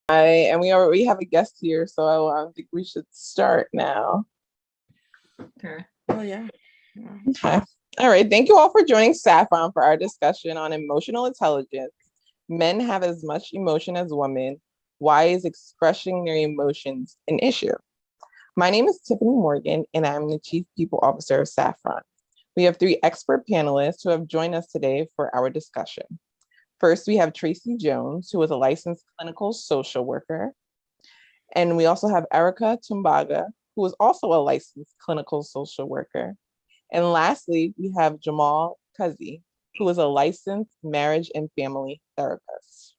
And we have a guest here, so I think we should start now. Okay. Oh, yeah. Okay. All right. Thank you all for joining Saffron for our discussion on emotional intelligence. Men have as much emotion as women. Why is expressing their emotions an issue? My name is Tiffany Morgan, and I'm the Chief People Officer of Saffron. We have three expert panelists who have joined us today for our discussion. First, we have Tracy Jones, who is a licensed clinical social worker. And we also have Erica Tumbaga, who is also a licensed clinical social worker. And lastly, we have Jamal Kazi, who is a licensed marriage and family therapist.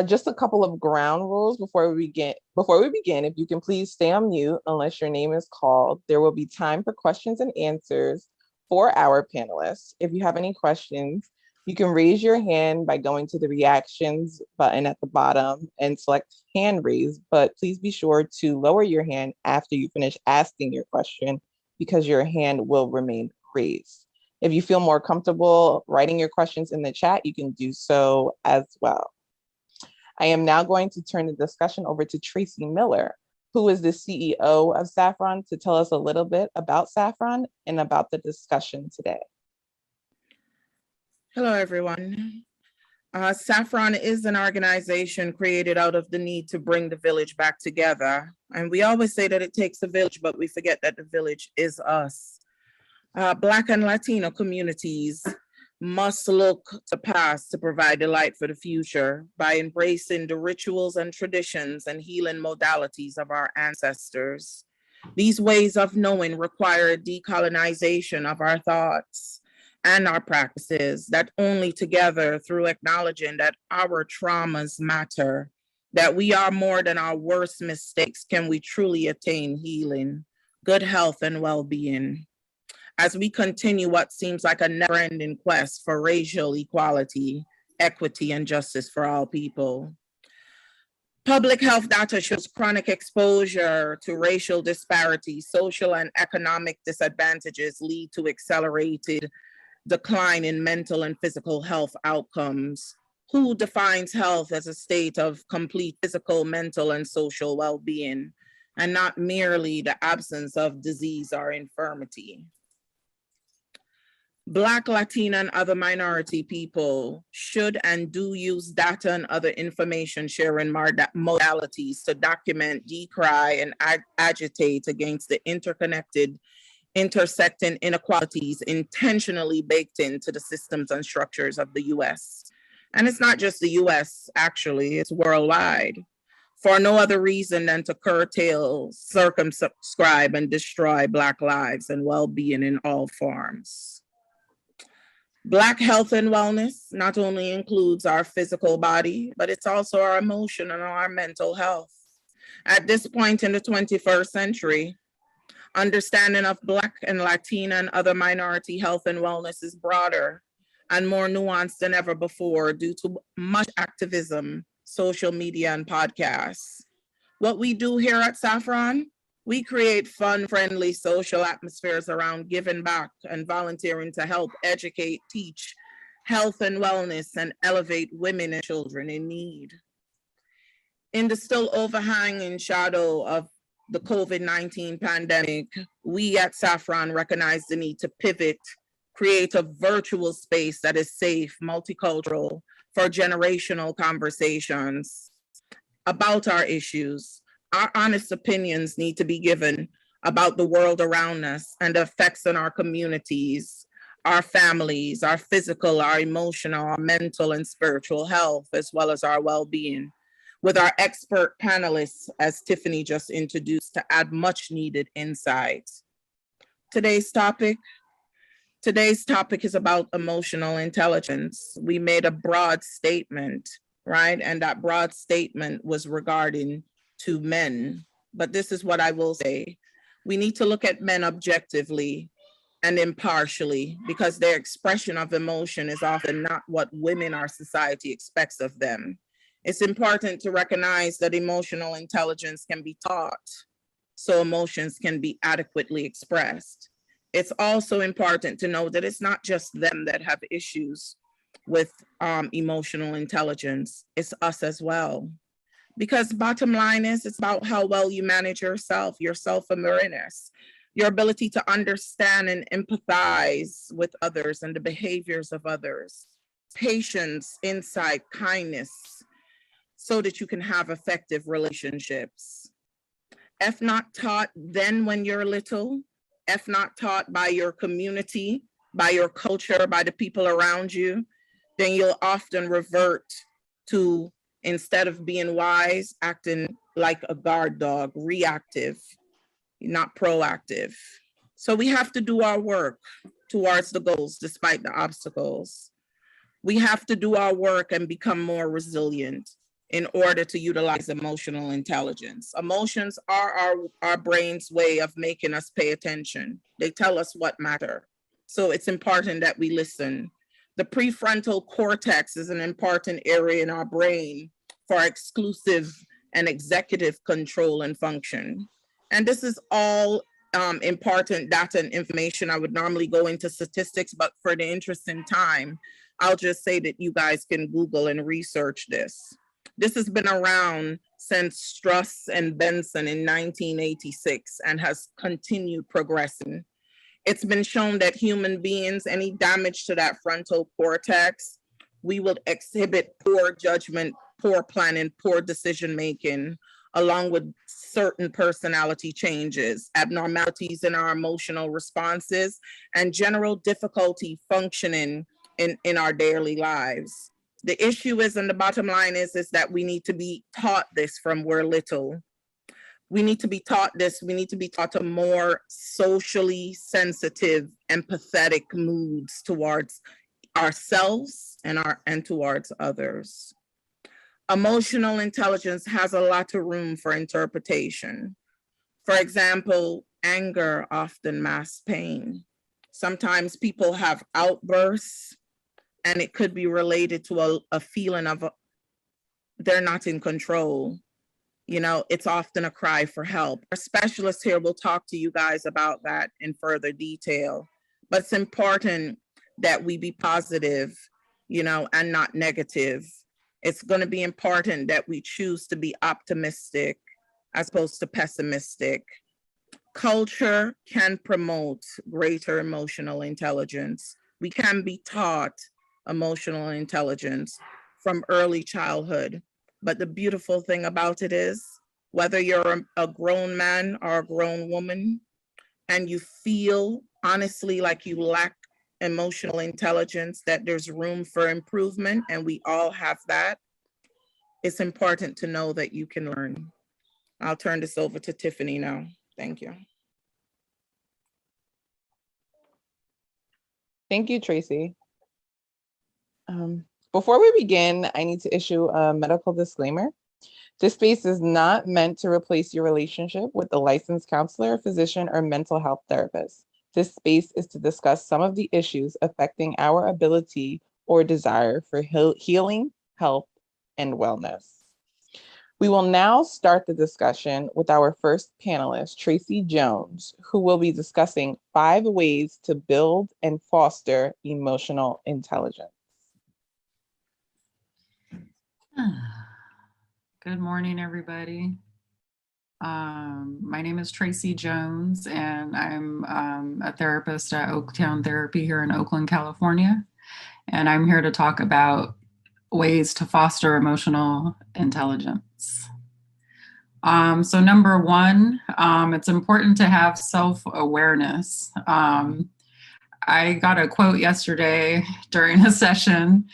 Just a couple of ground rules before we begin. If you can please stay on mute unless your name is called. There will be time for questions and answers for our panelists. If you have any questions, you can raise your hand by going to the reactions button at the bottom and select hand raise, but please be sure to lower your hand after you finish asking your question because your hand will remain raised. If you feel more comfortable writing your questions in the chat, you can do so as well. I am now going to turn the discussion over to Tracy Miller, who is the CEO of Saffron, to tell us a little bit about Saffron and about the discussion today. Hello, everyone. Saffron is an organization created out of the need to bring the village back together. And we always say that it takes a village, but we forget that the village is us. Black and Latino communities must look to past to provide the light for the future by embracing the rituals and traditions and healing modalities of our ancestors. These ways of knowing require decolonization of our thoughts and our practices, that only together, through acknowledging that our traumas matter, that we are more than our worst mistakes, can we truly attain healing, good health, and well-being. As we continue what seems like a never-ending quest for racial equality, equity, and justice for all people. Public health data shows chronic exposure to racial disparities, social and economic disadvantages lead to accelerated decline in mental and physical health outcomes. Who defines health as a state of complete physical, mental, and social well-being, and not merely the absence of disease or infirmity? Black, Latina, and other minority people should and do use data and other information sharing modalities to document, decry, and agitate against the interconnected, intersecting inequalities intentionally baked into the systems and structures of the US. And it's not just the US, actually, it's worldwide, for no other reason than to curtail, circumscribe, and destroy Black lives and well-being in all forms. Black health and wellness not only includes our physical body, but it's also our emotional and our mental health. At this point in the 21st century, understanding of Black and Latina and other minority health and wellness is broader and more nuanced than ever before due to much activism, social media, and podcasts. What we do here at Saffron, we create fun, friendly social atmospheres around giving back and volunteering to help educate, teach health and wellness, and elevate women and children in need. In the still overhanging shadow of the COVID-19 pandemic, we at Saffron recognize the need to pivot, create a virtual space that is safe, multicultural, for generational conversations about our issues. Our honest opinions need to be given about the world around us and the effects on our communities, our families, our physical, our emotional, our mental and spiritual health, as well as our well-being, with our expert panelists, as Tiffany just introduced, to add much needed insight. Today's topic is about emotional intelligence. We made a broad statement, right? And that broad statement was regarding to men. But this is what I will say. We need to look at men objectively and impartially, because their expression of emotion is often not what women or society expects of them. It's important to recognize that emotional intelligence can be taught, so emotions can be adequately expressed. It's also important to know that it's not just them that have issues with emotional intelligence. It's us as well. Because bottom line is, it's about how well you manage yourself, your self-awareness, your ability to understand and empathize with others and the behaviors of others, patience, insight, kindness, so that you can have effective relationships. If not taught then when you're little, if not taught by your community, by your culture, by the people around you, then you'll often revert to, instead of being wise, acting like a guard dog, reactive, not proactive. So we have to do our work towards the goals despite the obstacles. We have to do our work and become more resilient in order to utilize emotional intelligence. Emotions are our brain's way of making us pay attention. They tell us what matter. So it's important that we listen. The prefrontal cortex is an important area in our brain for exclusive and executive control and function. And this is all important data and information. I would normally go into statistics, but for the interest in time, I'll just say that you guys can Google and research this. This has been around since Struss and Benson in 1986 and has continued progressing. It's been shown that human beings, any damage to that frontal cortex, we will exhibit poor judgment, poor planning, poor decision-making, along with certain personality changes, abnormalities in our emotional responses, and general difficulty functioning in our daily lives. The issue is, and the bottom line is that we need to be taught this from we're little. We need to be taught this. We need to be taught a more socially sensitive, empathetic moods towards ourselves and towards others. Emotional intelligence has a lot of room for interpretation. For example, anger often masks pain. Sometimes people have outbursts, and it could be related to a feeling of they're not in control. You know, it's often a cry for help. Our specialist here will talk to you guys about that in further detail. But it's important that we be positive, you know, and not negative. It's going to be important that we choose to be optimistic as opposed to pessimistic. Culture can promote greater emotional intelligence. We can be taught emotional intelligence from early childhood. But the beautiful thing about it is, whether you're a grown man or a grown woman, and you feel honestly like you lack emotional intelligence, that there's room for improvement, and we all have that, it's important to know that you can learn. I'll turn this over to Tiffany now. Thank you. Thank you, Tracy. Before we begin, I need to issue a medical disclaimer. This space is not meant to replace your relationship with a licensed counselor, physician, or mental health therapist. This space is to discuss some of the issues affecting our ability or desire for healing, health, and wellness. We will now start the discussion with our first panelist, Tracy Jones, who will be discussing 5 ways to build and foster emotional intelligence. Good morning, everybody. My name is Tracy Jones, and I'm a therapist at Oaktown Therapy here in Oakland, California. And I'm here to talk about ways to foster emotional intelligence. So number 1, it's important to have self-awareness. I got a quote yesterday during a session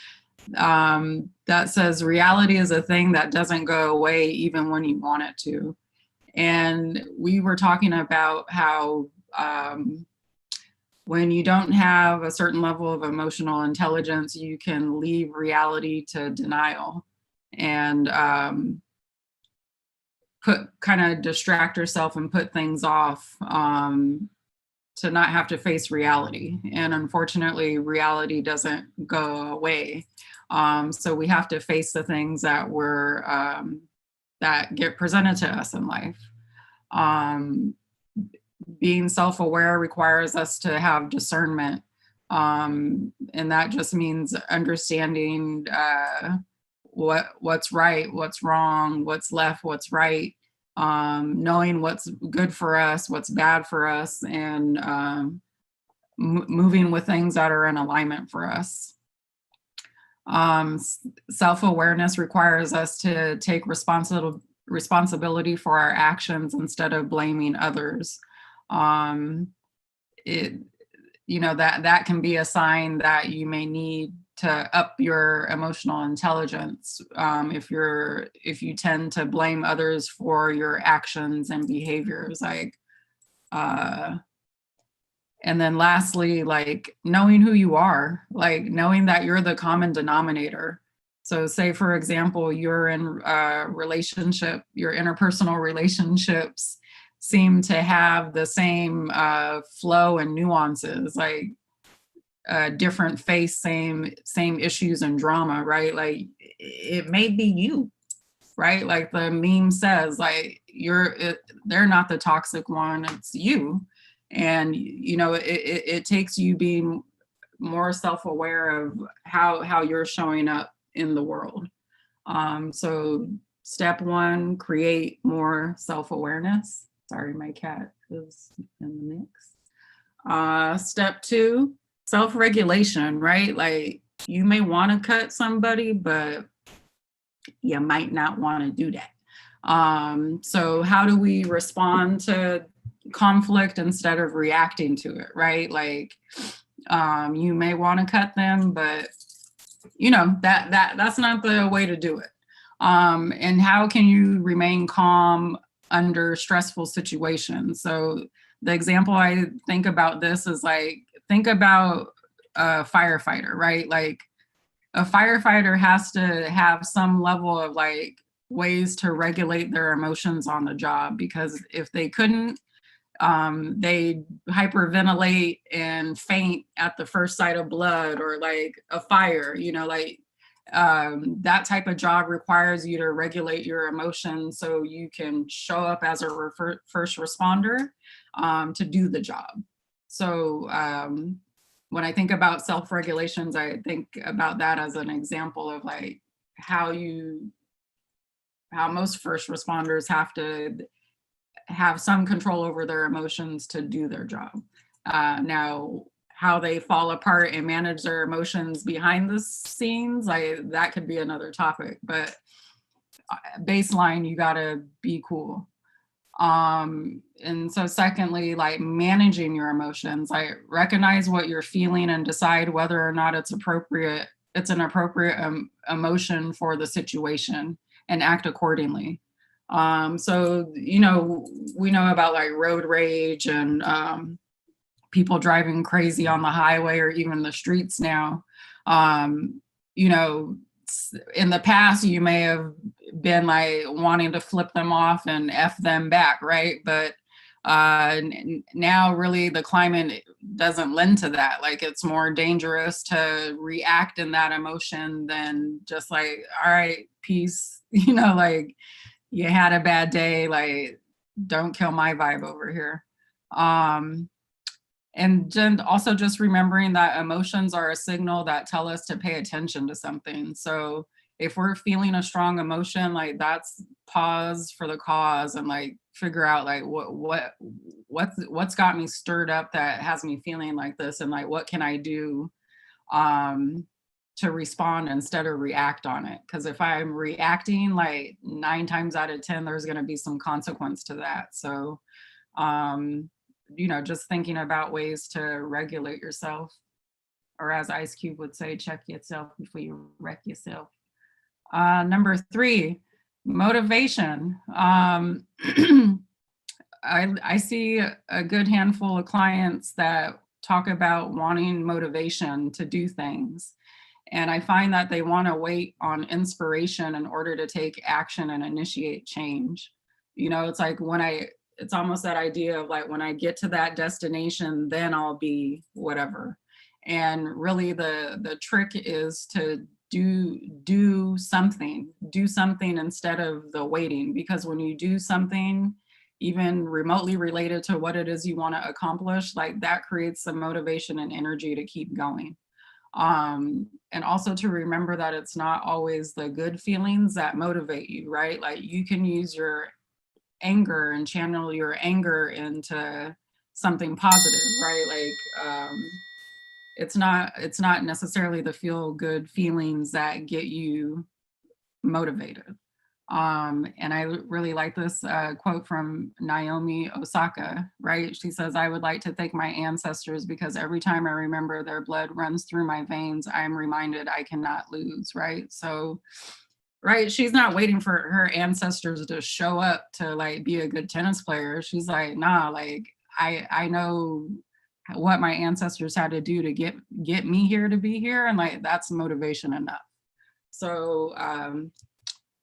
that says, reality is a thing that doesn't go away even when you want it to. And we were talking about how when you don't have a certain level of emotional intelligence, you can leave reality to denial and kind of distract yourself and put things off to not have to face reality. And unfortunately, reality doesn't go away. So we have to face the things that that get presented to us in life. Being self-aware requires us to have discernment. And that just means understanding what's right, what's wrong, what's left, what's right, knowing what's good for us, what's bad for us, and moving with things that are in alignment for us. Self-awareness requires us to take responsibility for our actions instead of blaming others. That can be a sign that you may need to up your emotional intelligence if you tend to blame others for your actions and behaviors, and then lastly, like knowing who you are, like knowing that you're the common denominator. So say, for example, you're in a relationship, your interpersonal relationships seem to have the same flow and nuances, like different face, same issues and drama, right? Like it may be you, right? Like the meme says, like they're not the toxic one, it's you. And it takes you being more self-aware of how you're showing up in the world. So step one, create more self-awareness. Sorry, my cat is in the mix. Step two, self-regulation, right? Like you may want to cut somebody, but you might not want to do that. So how do we respond to conflict instead of reacting to it, right? Like you may want to cut them, but that's not the way to do it. And how can you remain calm under stressful situations? So the example I think about this is like, think about a firefighter, right? Like a firefighter has to have some level of like ways to regulate their emotions on the job, because if they couldn't, they hyperventilate and faint at the first sight of blood or like a fire, that type of job requires you to regulate your emotions so you can show up as a first responder to do the job. So when I think about self-regulations, I think about that as an example of like how most first responders have to have some control over their emotions to do their job. Now, how they fall apart and manage their emotions behind the scenes, that could be another topic, but baseline, you gotta be cool. And so secondly, like managing your emotions, like recognize what you're feeling and decide whether or not it's an appropriate emotion for the situation, and act accordingly. So, we know about like road rage and people driving crazy on the highway or even the streets now. In the past, you may have been like wanting to flip them off and F them back, right? But now really the climate doesn't lend to that. Like it's more dangerous to react in that emotion than just like, all right, peace, like you had a bad day, like don't kill my vibe over here. And then also just remembering that emotions are a signal that tell us to pay attention to something. So if we're feeling a strong emotion, like that's pause for the cause and like figure out like what's got me stirred up that has me feeling like this, and like what can I do to respond instead of react on it. Because if I'm reacting, like 9 times out of 10, there's going to be some consequence to that. So just thinking about ways to regulate yourself, or as Ice Cube would say, check yourself before you wreck yourself. Number 3, motivation. I see a good handful of clients that talk about wanting motivation to do things. And I find that they want to wait on inspiration in order to take action and initiate change. It's like it's almost that idea of like, when I get to that destination, then I'll be whatever. And really the trick is to do something instead of the waiting, because when you do something, even remotely related to what it is you want to accomplish, like that creates some motivation and energy to keep going. And also to remember that it's not always the good feelings that motivate you, right? Like you can use your anger and channel your anger into something positive, right? Like it's not necessarily the feel good feelings that get you motivated. And I really like this quote from Naomi Osaka, right? She says, "I would like to thank my ancestors because every time I remember their blood runs through my veins, I'm reminded I cannot lose," right? So, right, she's not waiting for her ancestors to show up to like be a good tennis player. She's like, nah, like I know what my ancestors had to do to get me here to be here, and like that's motivation enough. So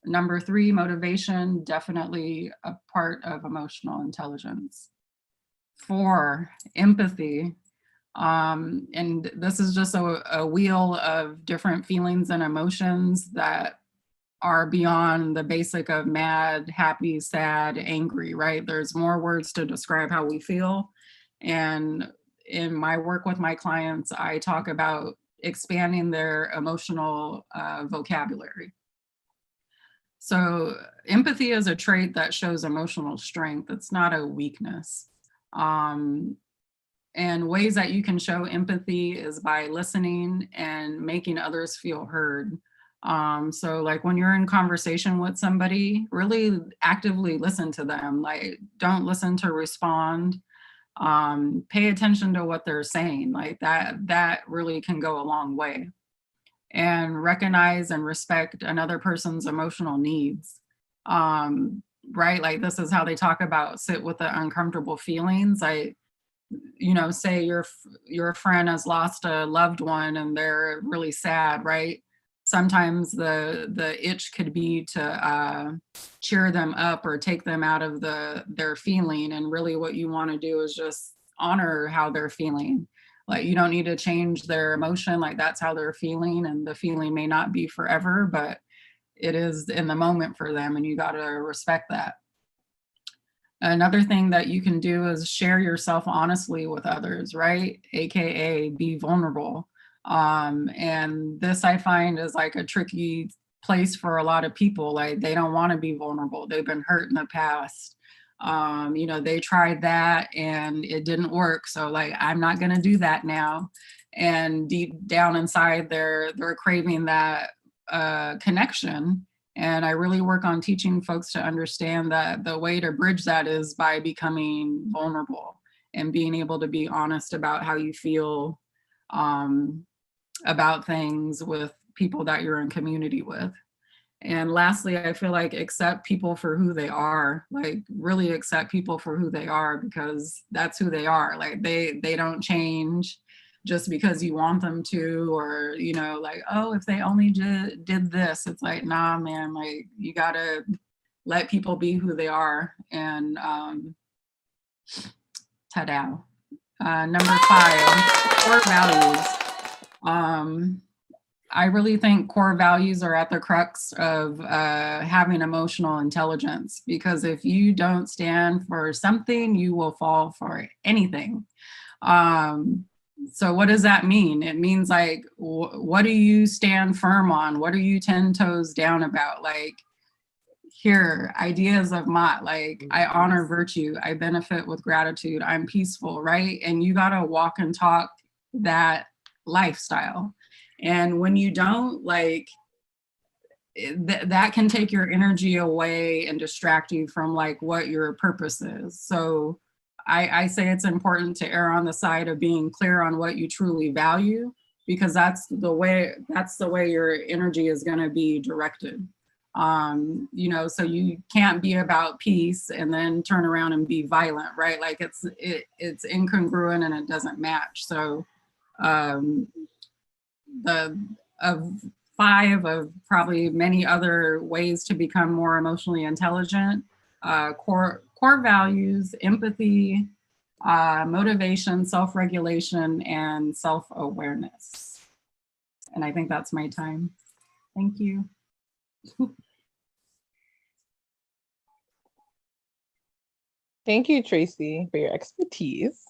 number 3, motivation, definitely a part of emotional intelligence. 4, empathy. And this is just a wheel of different feelings and emotions that are beyond the basic of mad, happy, sad, angry, right? There's more words to describe how we feel. And in my work with my clients, I talk about expanding their emotional vocabulary. So empathy is a trait that shows emotional strength. It's not a weakness. And ways that you can show empathy is by listening and making others feel heard. So like when you're in conversation with somebody, really actively listen to them. Like don't listen to respond. Pay attention to what they're saying. Like that really can go a long way. And recognize and respect another person's emotional needs. Right? Like this is how they talk about sit with the uncomfortable feelings. Say your friend has lost a loved one and they're really sad, right? Sometimes the itch could be to cheer them up or take them out of their feeling. And really what you want to do is just honor how they're feeling. Like you don't need to change their emotion, like that's how they're feeling, and the feeling may not be forever, but it is in the moment for them, and you got to respect that. Another thing that you can do is share yourself honestly with others, right? AKA be vulnerable. And this I find is like a tricky place for a lot of people. Like they don't want to be vulnerable. They've been hurt in the past. They tried that and it didn't work. So like, I'm not going to do that now. And deep down inside, they're craving that connection. And I really work on teaching folks to understand that the way to bridge that is by becoming vulnerable and being able to be honest about how you feel about things with people that you're in community with. And lastly, I feel like accept people for who they are, like really accept people for who they are, because that's who they are. Like they don't change just because you want them to, or, like, oh, if they only did this, it's like, nah, man, like you gotta let people be who they are. And ta-da. Number 5, core values. I really think core values are at the crux of having emotional intelligence, because if you don't stand for something, you will fall for anything. So what does that mean? It means like, what do you stand firm on? What are you 10 toes down about? Like, here, ideas of Mott, like I honor virtue, I benefit with gratitude, I'm peaceful, right? And you gotta walk and talk that lifestyle. And when you don't, like, that can take your energy away and distract you from like what your purpose is. So I say it's important to err on the side of being clear on what you truly value, because that's the way your energy is going to be directed. So you can't be about peace and then turn around and be violent, right? Like it's incongruent and it doesn't match. So of 5 of probably many other ways to become more emotionally intelligent: core values, empathy, motivation, self-regulation, and self-awareness. And I think that's my time. Thank you. Thank you, Tracy, for your expertise.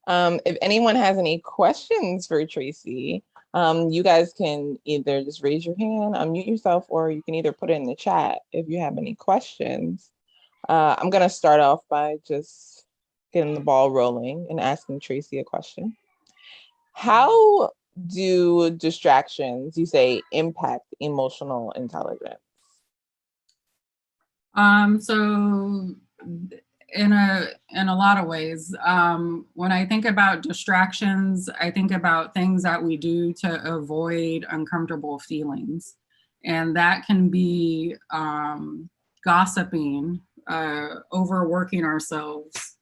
If anyone has any questions for Tracy, you guys can either just raise your hand, unmute yourself, or you can either put it in the chat if you have any questions. I'm going to start off by just getting the ball rolling and asking Tracy a question. How do distractions, you say, impact emotional intelligence? So in a lot of ways, when I think about distractions, I think about things that we do to avoid uncomfortable feelings. And that can be gossiping, overworking ourselves,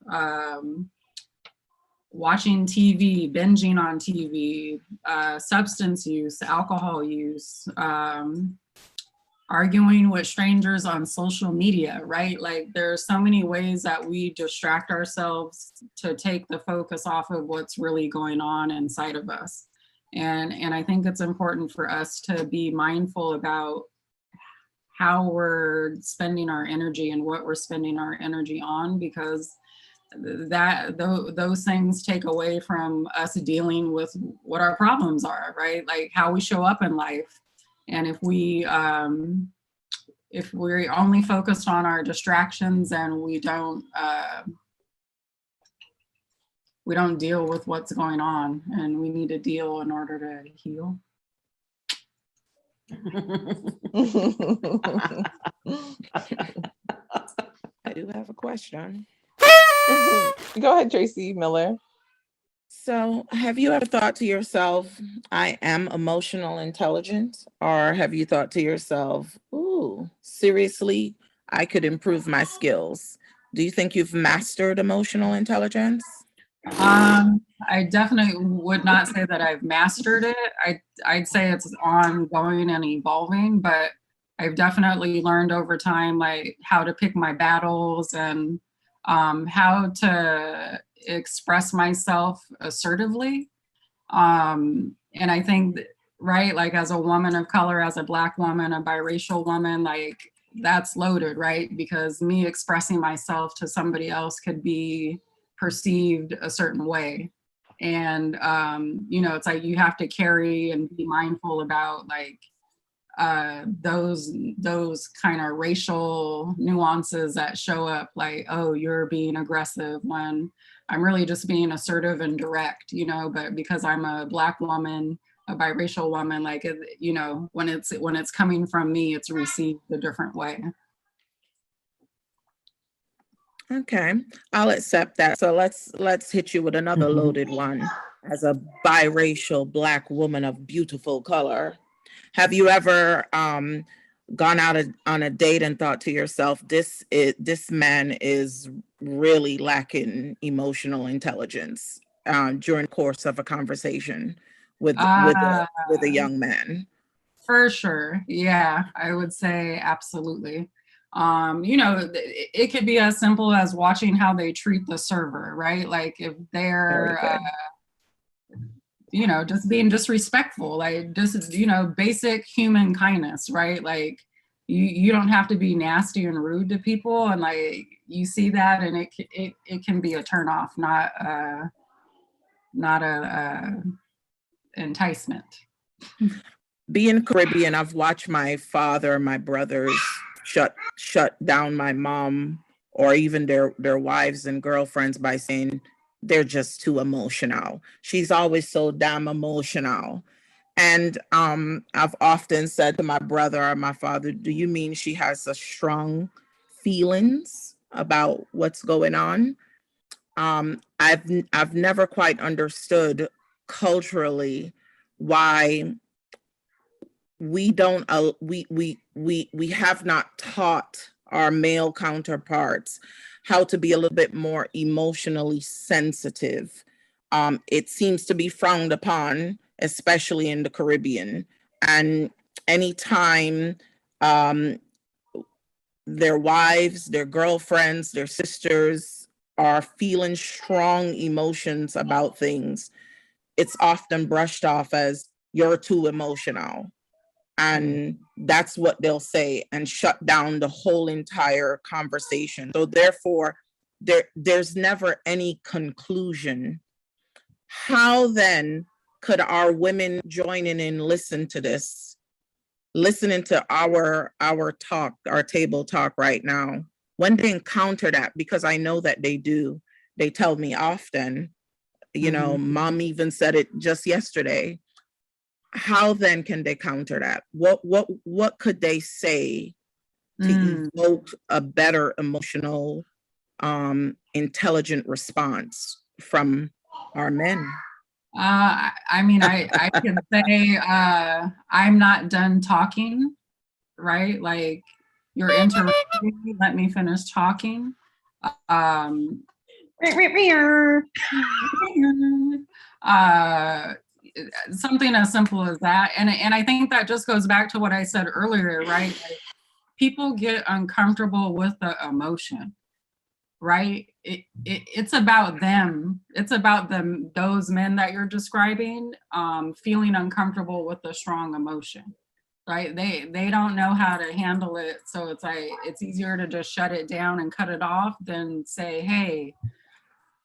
watching TV, binging on TV, substance use, alcohol use, arguing with strangers on social media, right? Like there are so many ways that we distract ourselves to take the focus off of what's really going on inside of us. And I think it's important for us to be mindful about how we're spending our energy and what we're spending our energy on, because those things take away from us dealing with what our problems are, right? Like how we show up in life. And if we're only focused on our distractions and we don't deal with what's going on, and we need to deal in order to heal. I do have a question. Go ahead, Tracy Miller. So have you ever thought to yourself, I am emotional intelligent? Or have you thought to yourself, ooh, seriously, I could improve my skills? Do you think you've mastered emotional intelligence? I definitely would not say that I've mastered it. I'd say it's ongoing and evolving, but I've definitely learned over time, like how to pick my battles and how to express myself assertively. And I think, right, like as a woman of color, as a Black woman, a biracial woman, like that's loaded, right? Because me expressing myself to somebody else could be perceived a certain way. And, it's like you have to carry and be mindful about like those kind of racial nuances that show up, like, oh, you're being aggressive, when I'm really just being assertive and direct, but because I'm a Black woman, a biracial woman, like, when it's coming from me, it's received a different way. Okay, I'll accept that. So let's hit you with another loaded one. As a biracial Black woman of beautiful color, have you ever gone out on a date and thought to yourself, this man is really lacking emotional intelligence during the course of a conversation with a young man? For sure, yeah, I would say absolutely. It could be as simple as watching how they treat the server, right? Like if they're just being disrespectful, like just, basic human kindness, right? Like you don't have to be nasty and rude to people, and like you see that, and it can be a turnoff, not a enticement. Being Caribbean, I've watched my father, my brothers shut down my mom or even their wives and girlfriends by saying they're just too emotional. She's always so damn emotional. And I've often said to my brother or my father, do you mean she has a strong feelings about what's going on? I've never quite understood culturally why we don't we have not taught our male counterparts how to be a little bit more emotionally sensitive. It seems to be frowned upon, especially in the Caribbean. And anytime their wives, their girlfriends, their sisters are feeling strong emotions about things, it's often brushed off as you're too emotional. And that's what they'll say and shut down the whole entire conversation. So therefore, there's never any conclusion. How then could our women join in and listen to this, listening to our talk, our table talk right now, when they encounter that? Because I know that they do. They tell me often, you know, mom even said it just yesterday. How then can they counter that? What could they say to evoke a better emotional, intelligent response from our men? I mean, I can say I'm not done talking, right? Like, you're interrupting me, let me finish talking. Something as simple as that. And I think that just goes back to what I said earlier, right? Like, people get uncomfortable with the emotion, right? It's about them. It's about them, those men that you're describing, feeling uncomfortable with the strong emotion, right? They don't know how to handle it. So it's like, it's easier to just shut it down and cut it off than say, hey,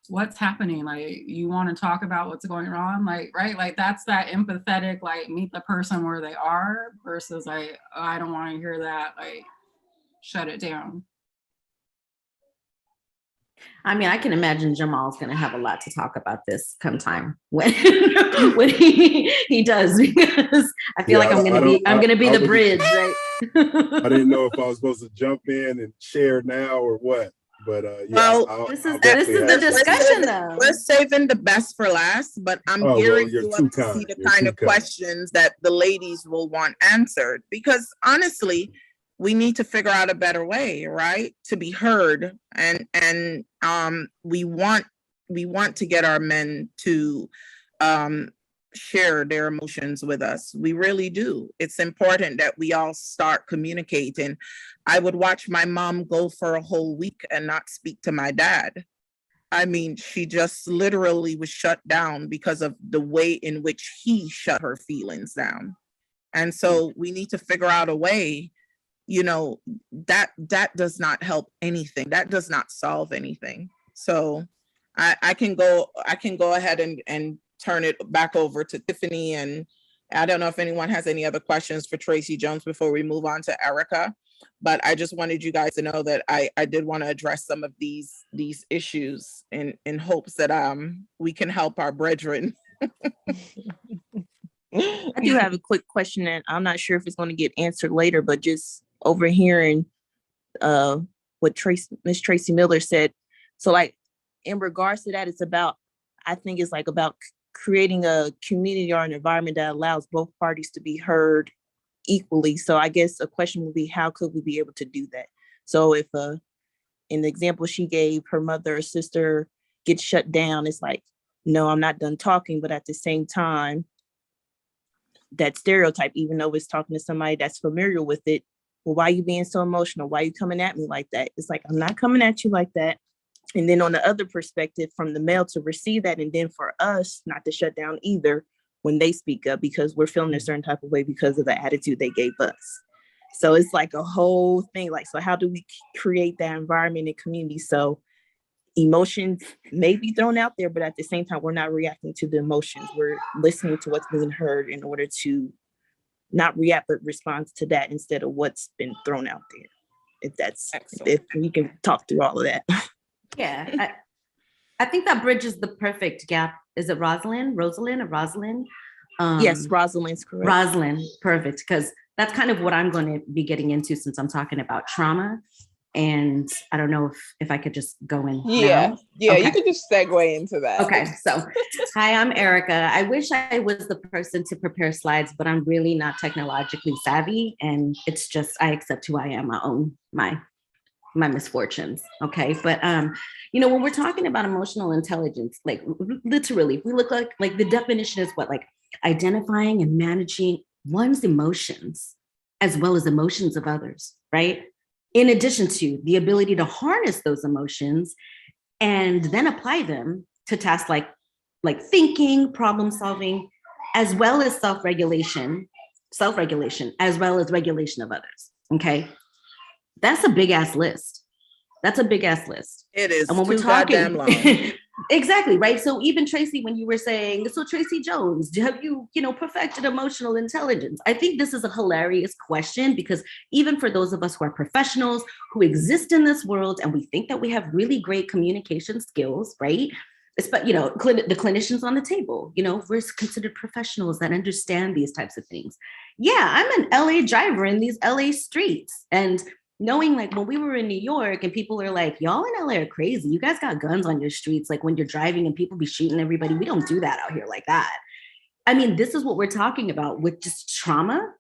what's happening? Like, you want to talk about what's going on? Like, right? Like, that's that empathetic, like, meet the person where they are, versus like, oh, I don't want to hear that. Like, shut it down. I mean, I can imagine Jamal's going to have a lot to talk about this come time when he does, because I feel like I'm going to be the bridge, right? I didn't know if I was supposed to jump in and share now or what. But well, this is the discussion, though. We're saving the best for last, but I'm gearing you up to see the kind of questions that the ladies will want answered. Because honestly, we need to figure out a better way, right, to be heard, and we want to get our men to share their emotions with us. We really do. It's important that we all start communicating. I would watch my mom go for a whole week and not speak to my dad. I mean, she just literally was shut down because of the way in which he shut her feelings down. And so we need to figure out a way, you know, that does not help anything. That does not solve anything. So I can go ahead and turn it back over to Tiffany. And I don't know if anyone has any other questions for Tracy Jones before we move on to Erica. But I just wanted you guys to know that I did want to address some of these issues in hopes that we can help our brethren. I do have a quick question, and I'm not sure if it's going to get answered later, but just overhearing what Miss Tracy Miller said. So, like, in regards to that, I think it's like about creating a community or an environment that allows both parties to be heard equally. So I guess a question would be, how could we be able to do that? So if in the example she gave, her mother or sister gets shut down, it's like, no, I'm not done talking. But at the same time, that stereotype, even though it's talking to somebody that's familiar with it, well, why are you being so emotional? Why are you coming at me like that? It's like, I'm not coming at you like that. And then on the other perspective, from the male to receive that, and then for us not to shut down either when they speak up, because we're feeling a certain type of way because of the attitude they gave us. So it's like a whole thing. Like, so how do we create that environment and community so emotions may be thrown out there, but at the same time, we're not reacting to the emotions. We're listening to what's being heard in order to not react, but respond to that instead of what's been thrown out there. If we can talk through all of that. Yeah, I think that bridges the perfect gap. Is it Rosalind? Yes, Rosalind's correct. Rosalind, perfect, because that's kind of what I'm going to be getting into since I'm talking about trauma. And I don't know if I could just go in. Yeah, okay. You could just segue into that. Okay, so hi, I'm Erica. I wish I was the person to prepare slides, but I'm really not technologically savvy, and it's just I accept who I am. I own my misfortunes. Okay, but when we're talking about emotional intelligence, like literally, if we look like the definition is what, like identifying and managing one's emotions as well as emotions of others, right? In addition to the ability to harness those emotions and then apply them to tasks like thinking, problem solving, as well as self-regulation, as well as regulation of others. Okay. That's a big ass list. That's a big ass list. It is And when we're too talking, goddamn long. exactly, right? So even Tracy, when you were saying, so Tracy Jones, have you, perfected emotional intelligence? I think this is a hilarious question because even for those of us who are professionals, who exist in this world, and we think that we have really great communication skills, right? But, the clinicians on the table, we're considered professionals that understand these types of things. Yeah, I'm an LA driver in these LA streets. And knowing like when we were in New York and people are like, y'all in LA are crazy. You guys got guns on your streets. Like when you're driving and people be shooting everybody. We don't do that out here like that. I mean, this is what we're talking about with just trauma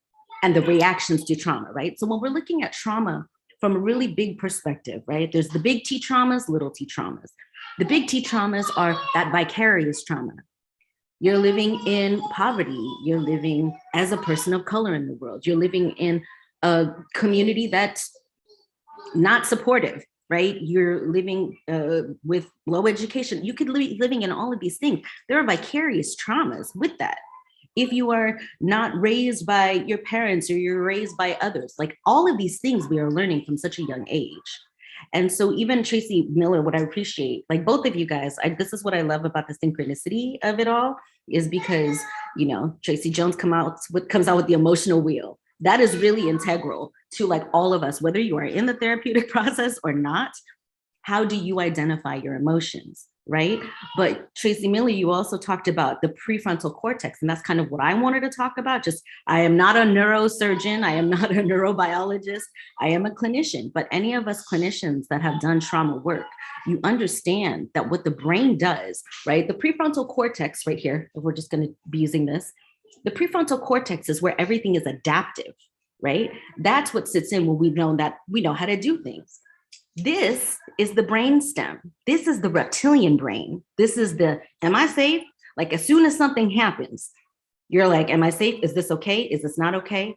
and the reactions to trauma, right? So when we're looking at trauma from a really big perspective, right? There's the big T traumas, little T traumas. The big T traumas are that vicarious trauma. You're living in poverty. You're living as a person of color in the world. You're living in a community that's not supportive, right? You're living with low education. You could be living in all of these things. There are vicarious traumas with that. If you are not raised by your parents or you're raised by others, like all of these things we are learning from such a young age. And so even Tracy Miller, what I appreciate, like both of you guys, this is what I love about the synchronicity of it all, is because, Tracy Jones comes out with the emotional wheel. That is really integral to like all of us, whether you are in the therapeutic process or not. How do you identify your emotions, right? But Tracy Miller, you also talked about the prefrontal cortex, and that's kind of what I wanted to talk about. Just, I am not a neurosurgeon. I am not a neurobiologist. I am a clinician, but any of us clinicians that have done trauma work, you understand that what the brain does, right? The prefrontal cortex right here, if we're just going to be using this, the prefrontal cortex is where everything is adaptive, right? That's what sits in when we know how to do things. This is the brain stem. This is the reptilian brain. This is the, am I safe? Like as soon as something happens, you're like, am I safe? Is this okay? Is this not okay?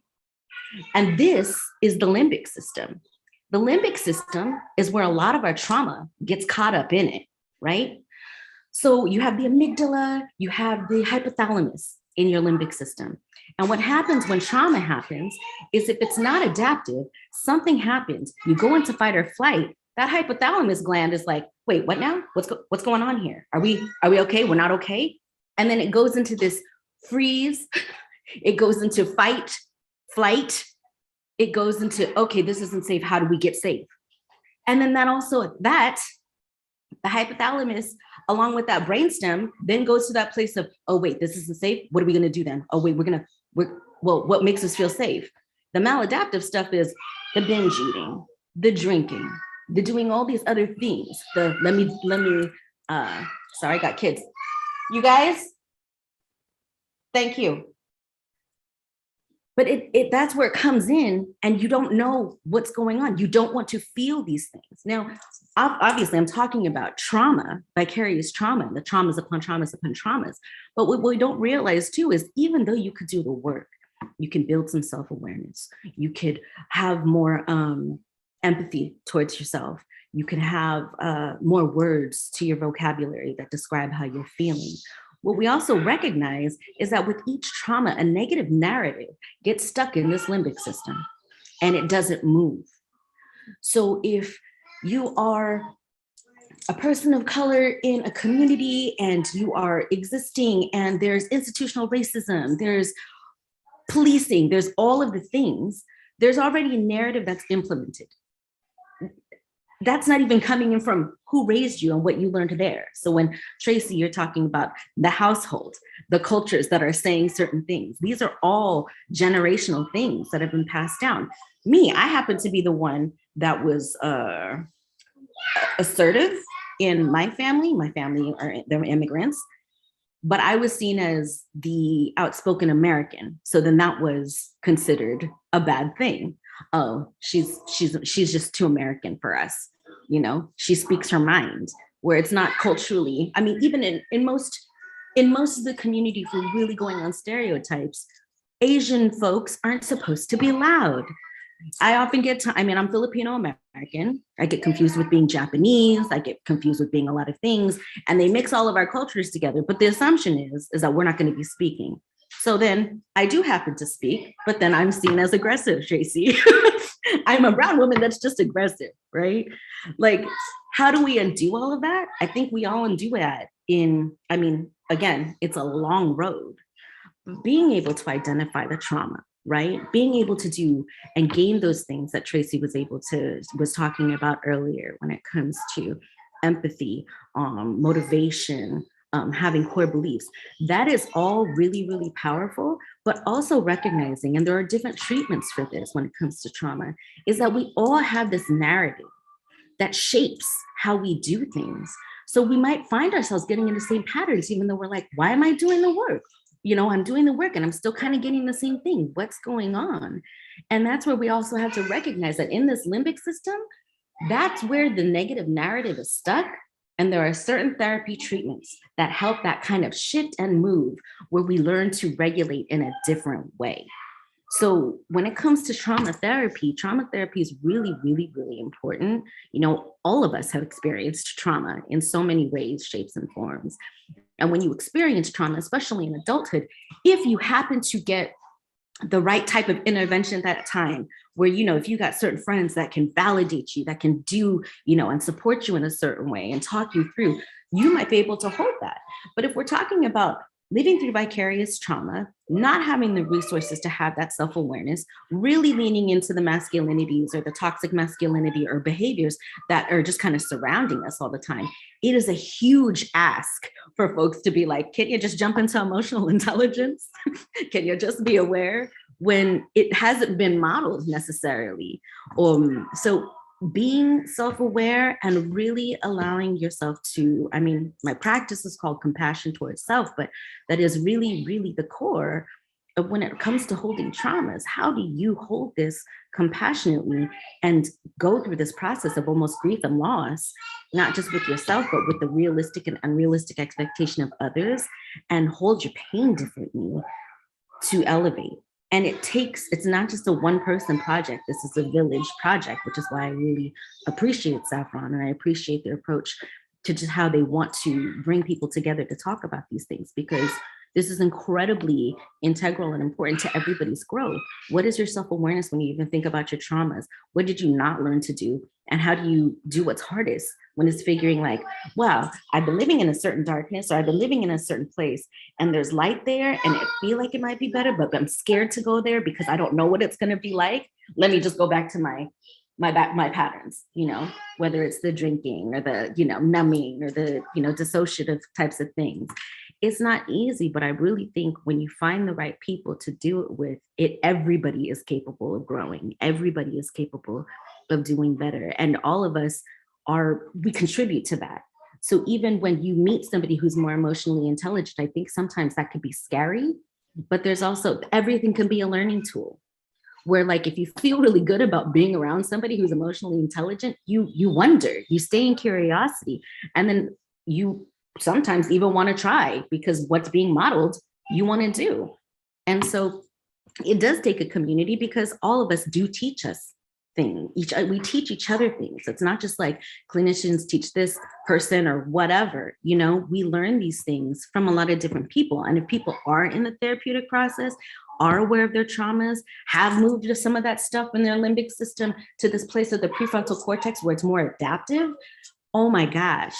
And this is the limbic system. The limbic system is where a lot of our trauma gets caught up in it, right? So you have the amygdala, you have the hypothalamus in your limbic system. And what happens when trauma happens is if it's not adaptive, something happens, you go into fight or flight, that hypothalamus gland is like, wait, what now? What's going on here? Are we okay? We're not okay? And then it goes into this freeze. It goes into fight, flight. It goes into, okay, this isn't safe. How do we get safe? And then the hypothalamus, along with that brainstem, then goes to that place of, oh, wait, this isn't safe. What are we going to do then? Oh, wait, what makes us feel safe? The maladaptive stuff is the binge eating, the drinking, the doing all these other things. Sorry, I got kids. You guys, thank you. But that's where it comes in, and you don't know what's going on. You don't want to feel these things. Now, obviously, I'm talking about trauma, vicarious trauma, the traumas upon traumas upon traumas. But what we don't realize too is even though you could do the work, you can build some self-awareness. You could have more empathy towards yourself. You can have more words to your vocabulary that describe how you're feeling. What we also recognize is that with each trauma, a negative narrative gets stuck in this limbic system and it doesn't move. So if you are a person of color in a community and you are existing and there's institutional racism, there's policing, there's all of the things, there's already a narrative that's implemented. That's not even coming in from who raised you and what you learned there. So when Tracy, you're talking about the household, the cultures that are saying certain things, these are all generational things that have been passed down. Me, I happen to be the one that was assertive in my family. My family they're immigrants, but I was seen as the outspoken American. So then that was considered a bad thing. Oh, she's just too American for us. She speaks her mind, where it's not culturally. I mean, even in most of the community, if we're really going on stereotypes, Asian folks aren't supposed to be loud. I often I'm Filipino American. I get confused with being Japanese. I get confused with being a lot of things, and they mix all of our cultures together. But the assumption is that we're not going to be speaking. So then I do happen to speak, but then I'm seen as aggressive, Tracy. I'm a brown woman that's just aggressive, right? Like, how do we undo all of that? I think we all undo that again, it's a long road. Being able to identify the trauma, right? Being able to do and gain those things that Tracy was talking about earlier when it comes to empathy, motivation, having core beliefs. That is all really, really powerful, but also recognizing, and there are different treatments for this when it comes to trauma, is that we all have this narrative that shapes how we do things. So we might find ourselves getting in the same patterns, even though we're like, why am I doing the work? I'm doing the work and I'm still kind of getting the same thing. What's going on? And that's where we also have to recognize that in this limbic system, that's where the negative narrative is stuck. And there are certain therapy treatments that help that kind of shift and move, where we learn to regulate in a different way. So when it comes to trauma therapy is really, really, really important. All of us have experienced trauma in so many ways, shapes, and forms. And when you experience trauma, especially in adulthood, if you happen to get the right type of intervention at that time, where, if you got certain friends that can validate you, that can do, and support you in a certain way and talk you through, you might be able to hold that. But if we're talking about living through vicarious trauma, not having the resources to have that self-awareness, really leaning into the masculinities or the toxic masculinity or behaviors that are just kind of surrounding us all the time, it is a huge ask for folks to be like, can you just jump into emotional intelligence? Can you just be aware, when it hasn't been modeled necessarily? So being self-aware and really allowing yourself to, my practice is called compassion towards self, but that is really, really the core of when it comes to holding traumas. How do you hold this compassionately and go through this process of almost grief and loss, not just with yourself, but with the realistic and unrealistic expectation of others, and hold your pain differently to elevate? And it's not just a one-person project. This is a village project, which is why I really appreciate Saffron, and I appreciate their approach to just how they want to bring people together to talk about these things, because this is incredibly integral and important to everybody's growth. What is your self-awareness when you even think about your traumas? What did you not learn to do? And how do you do what's hardest when it's figuring like, wow, I've been living in a certain darkness, or I've been living in a certain place, and there's light there, and it feel like it might be better, but I'm scared to go there because I don't know what it's going to be like. Let me just go back to my patterns, whether it's the drinking or the, numbing or the, dissociative types of things. It's not easy, but I really think when you find the right people to do it with, everybody is capable of growing. Everybody is capable of doing better. And all of us we contribute to that. So even when you meet somebody who's more emotionally intelligent, I think sometimes that could be scary, but there's also, everything can be a learning tool. Where like, if you feel really good about being around somebody who's emotionally intelligent, you wonder, you stay in curiosity, and then you sometimes even want to try, because what's being modeled, you want to do. And so it does take a community, because all of us do teach us things. We teach each other things. It's not just like clinicians teach this person or whatever, we learn these things from a lot of different people. And if people are in the therapeutic process, are aware of their traumas, have moved to some of that stuff in their limbic system to this place of the prefrontal cortex where it's more adaptive, oh my gosh,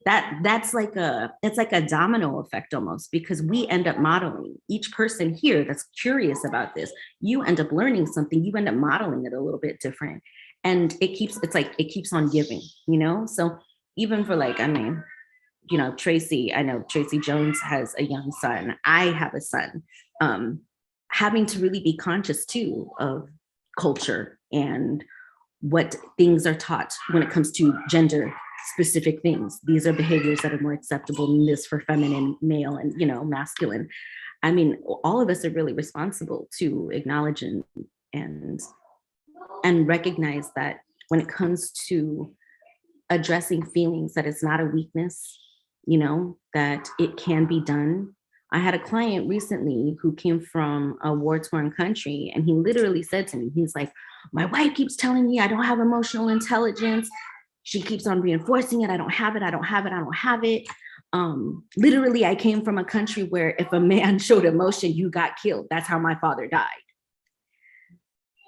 that's like a domino effect almost, because we end up modeling. Each person here that's curious about this, you end up learning something, you end up modeling it a little bit different. And it keeps on giving, So even for Tracy, I know Tracy Jones has a young son. I have a son. Having to really be conscious too of culture and what things are taught when it comes to gender specific things. These are behaviors that are more acceptable than this for feminine, male, and masculine. All of us are really responsible to acknowledge and recognize that when it comes to addressing feelings, that it's not a weakness, that it can be done. I had a client recently who came from a war-torn country, and he literally said to me, he's like, my wife keeps telling me I don't have emotional intelligence. She keeps on reinforcing it. I don't have it. I don't have it. I don't have it. Literally, I came from a country where if a man showed emotion, you got killed. That's how my father died.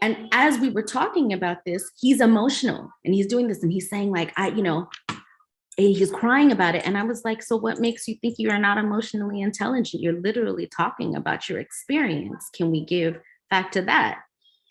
And as we were talking about this, he's emotional and he's doing this and he's saying like, he's crying about it. And I was like, so what makes you think you are not emotionally intelligent? You're literally talking about your experience. Can we give back to that?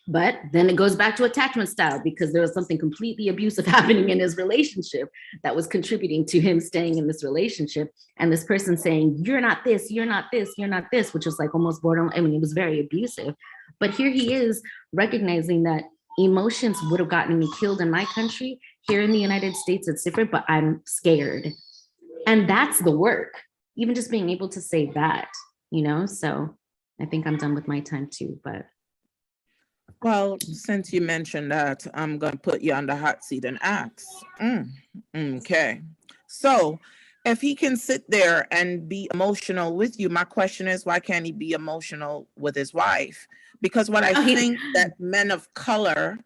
But then it goes back to attachment style because there was something completely abusive happening in his relationship that was contributing to him staying in this relationship. And this person saying, you're not this, you're not this, you're not this, which was like almost borderline. I mean, it was very abusive. But here he is recognizing that emotions would have gotten me killed in my country. Here in the United States, it's different, but I'm scared. And that's the work, even just being able to say that, so I think I'm done with my time too, but. Well, since you mentioned that, I'm going to put you on the hot seat and ask. Okay. So if he can sit there and be emotional with you, my question is, why can't he be emotional with his wife? Because what I think that men of color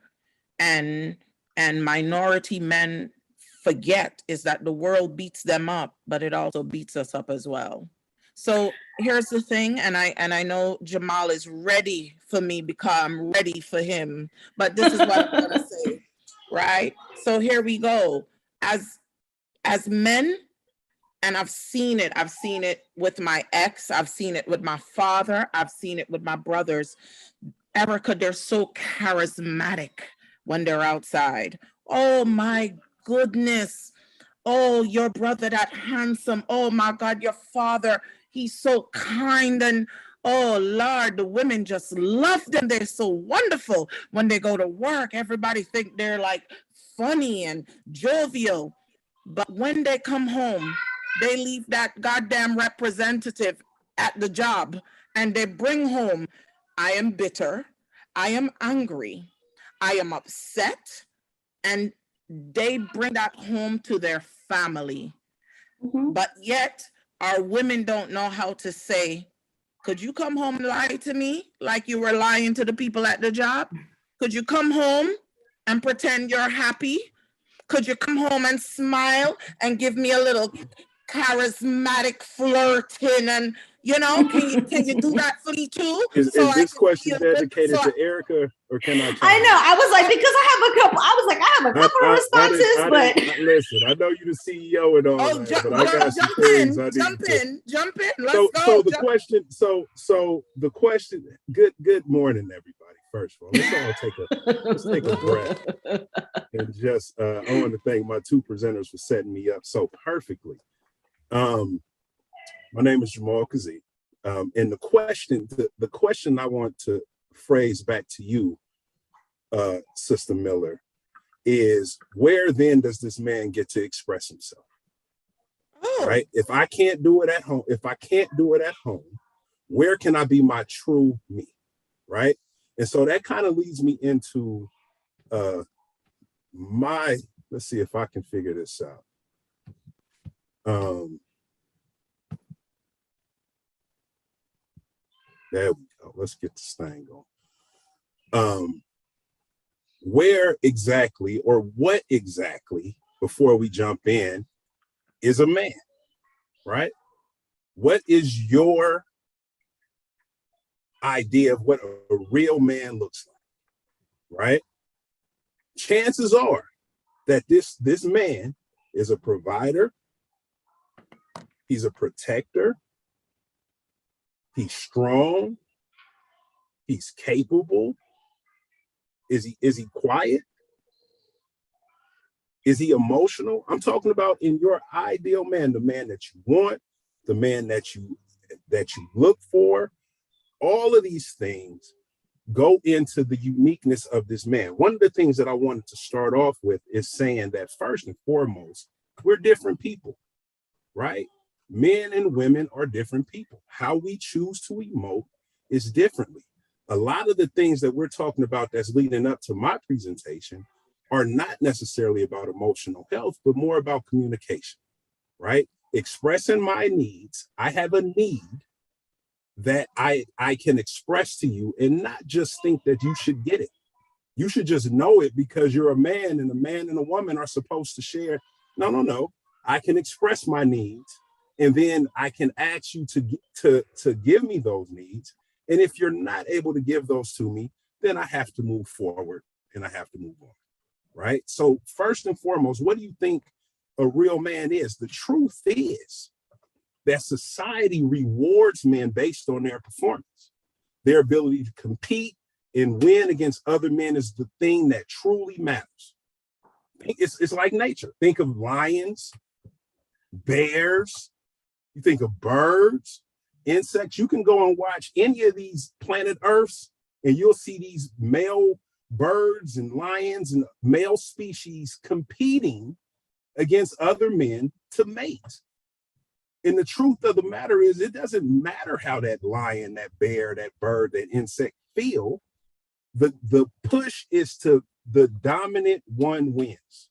and minority men forget is that the world beats them up, but it also beats us up as well. So here's the thing, and I know Jamal is ready for me because I'm ready for him, but this is what I'm gonna say, right? So here we go. As men, and I've seen it with my ex, I've seen it with my father, I've seen it with my brothers. Erica, they're so charismatic when they're outside. Oh my goodness. Oh, your brother, that handsome. Oh my God, your father, he's so kind. And oh Lord, the women just love them. They're so wonderful. When they go to work, everybody think they're like funny and jovial. But when they come home, they leave that goddamn representative at the job and they bring home, I am bitter, I am angry, I am upset, and they bring that home to their family. But yet our women don't know how to say, could you come home and lie to me like you were lying to the people at the job? Could you come home and pretend you're happy? Could you come home and smile and give me a little charismatic flirting and can you do that for me too? Is this question dedicated to Erica or can I? I know. I was like, because I have a couple of responses, listen, I know you're the CEO and all that, but I got some things I need jump in. Let's go. So the question, good morning, everybody. First of all, let's take a breath and just I want to thank my two presenters for setting me up so perfectly. My name is Jamal Kazee. And the question I want to phrase back to you, Sister Miller, is where then does this man get to express himself? Right? If I can't do it at home, where can I be my true me? Right? And so that kind of leads me into let's see if I can figure this out. There we go. Let's get this thing going. Where exactly or what exactly, before we jump in, is a man, right? What is your idea of what a real man looks like, right? Chances are that this man is a provider, he's a protector, he's strong, he's capable. Is he quiet? Is he emotional? I'm talking about in your ideal man, the man that you want, the man that you look for. All of these things go into the uniqueness of this man. One of the things that I wanted to start off with is saying that first and foremost, we're different people, right? Men and women are different people. How we choose to emote is differently. A lot of the things that we're talking about that's leading up to my presentation are not necessarily about emotional health, but more about communication, right? Expressing my needs. I have a need that I can express to you and not just think that you should get it. You should just know it because you're a man and a woman are supposed to share. No. I can express my needs And then I can ask you to give me those needs. And if you're not able to give those to me, then I have to move forward and I have to move on. Right. So first and foremost, what do you think a real man is? The truth is that society rewards men based on their performance. Their ability to compete and win against other men is the thing that truly matters. It's like nature. Think of lions, bears, you think of birds, insects. You can go and watch any of these planet Earths and you'll see these male birds and lions and male species competing against other men to mate. And the truth of the matter is, it doesn't matter how that lion, that bear, that bird, that insect feel. The push is to the dominant one wins,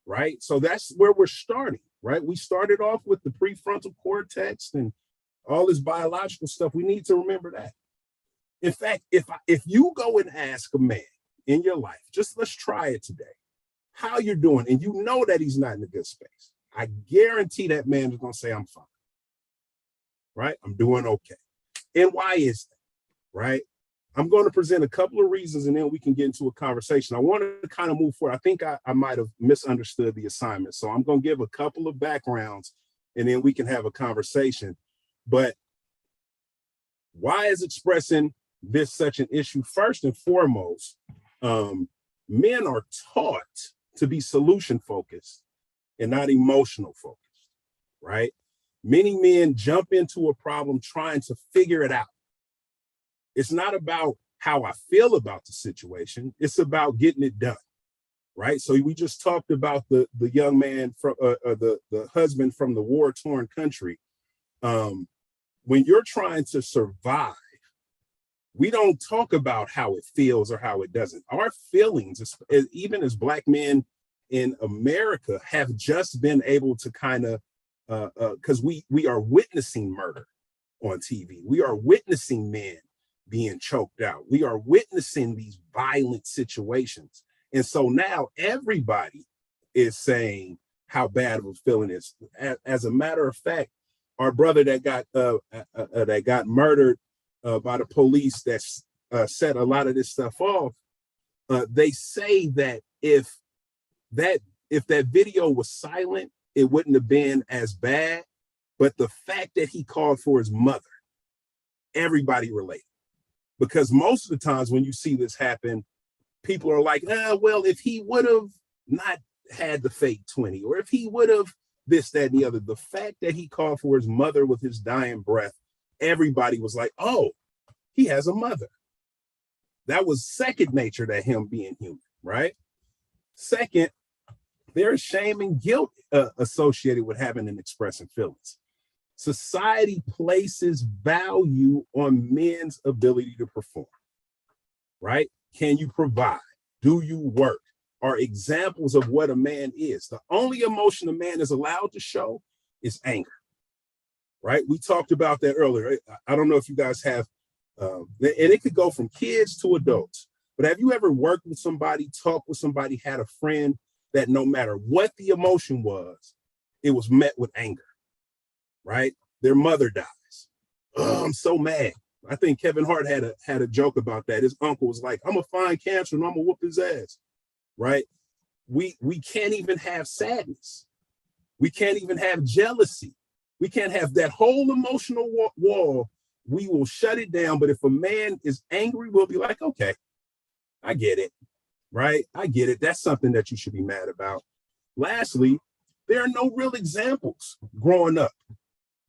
right? So that's where we're starting, right? We started off with the prefrontal cortex and all this biological stuff. We need to remember that. In fact, if you go and ask a man in your life, just let's try it today, how you're doing, and you know that he's not in a good space, I guarantee that man is going to say, I'm fine, right? I'm doing okay. And why is that, right? I'm going to present a couple of reasons and then we can get into a conversation. I want to kind of move forward. I think I might have misunderstood the assignment. So I'm going to give a couple of backgrounds and then we can have a conversation. But why is expressing this such an issue? First and foremost, men are taught to be solution focused and not emotional focused, right? Many men jump into a problem trying to figure it out. It's not about how I feel about the situation. It's about getting it done, right? So we just talked about the young man from the husband from the war-torn country. When you're trying to survive, we don't talk about how it feels or how it doesn't. Our feelings, even as Black men in America, have just been able to kind of, because we are witnessing murder on TV. We are witnessing men being choked out. We are witnessing these violent situations. And so now everybody is saying how bad of a feeling it is. As a matter of fact, our brother that got murdered by the police that set a lot of this stuff off, they say that if that video was silent, it wouldn't have been as bad. But the fact that he called for his mother, everybody related. Because most of the times when you see this happen, people are like, well, if he would have not had the fake 20, or if he would have this, that, and the other, the fact that he called for his mother with his dying breath, everybody was like, oh, he has a mother. That was second nature to him being human, right? Second, there is shame and guilt associated with having and expressing feelings. Society places value on men's ability to perform, right? Can you provide? Do you work? Are examples of what a man is. The only emotion a man is allowed to show is anger, right? We talked about that earlier. I don't know if you guys have, and it could go from kids to adults, but have you ever worked with somebody, talked with somebody, had a friend that no matter what the emotion was, it was met with anger? Right? Their mother dies. Oh, I'm so mad. I think Kevin Hart had a joke about that. His uncle was like, I'm gonna find cancer and I'm gonna whoop his ass. Right? We can't even have sadness. We can't even have jealousy. We can't have that whole emotional wall. We will shut it down. But if a man is angry, we'll be like, okay, I get it. Right? I get it. That's something that you should be mad about. Lastly, there are no real examples growing up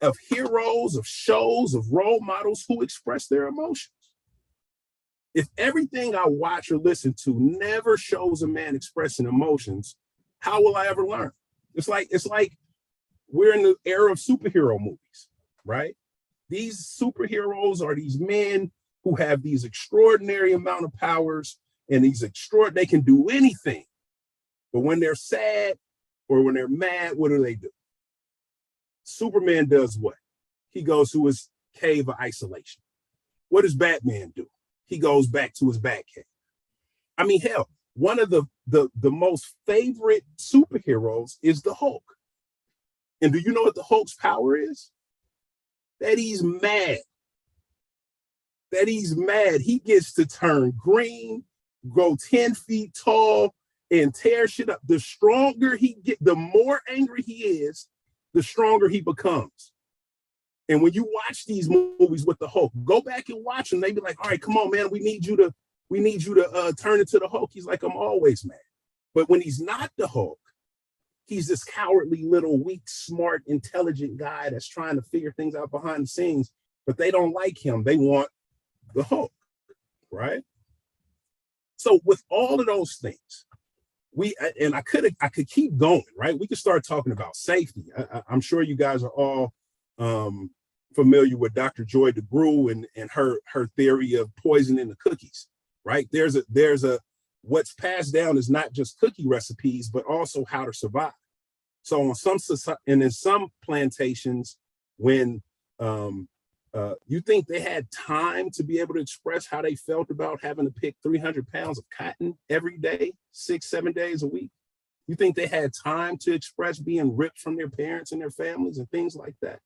of heroes, of shows, of role models who express their emotions. If everything I watch or listen to never shows a man expressing emotions, how will I ever learn? It's like we're in the era of superhero movies, right? These superheroes are these men who have these extraordinary amount of powers and they can do anything. But when they're sad or when they're mad, what do? Superman does what? He goes to his cave of isolation. What does Batman do? He goes back to his Batcave. I mean, hell, one of the most favorite superheroes is the Hulk. And do you know what the Hulk's power is? That he's mad. That he's mad. He gets to turn green, grow 10 feet tall, and tear shit up. The stronger he get, the more angry he is, the stronger he becomes. And when you watch these movies with the Hulk, go back and watch them. They be like, all right, come on, man, we need you to turn into the Hulk. He's like, I'm always mad. But when he's not the Hulk, he's this cowardly little weak, smart, intelligent guy that's trying to figure things out behind the scenes, but they don't like him. They want the Hulk, right? So with all of those things, I could keep going, right? We could start talking about safety. I'm sure you guys are all familiar with Dr. Joy DeGruy and her theory of poisoning the cookies, right? There's a what's passed down is not just cookie recipes, but also how to survive. So on in some plantations, when you think they had time to be able to express how they felt about having to pick 300 pounds of cotton every day, 6-7 days a week? You think they had time to express being ripped from their parents and their families and things like that?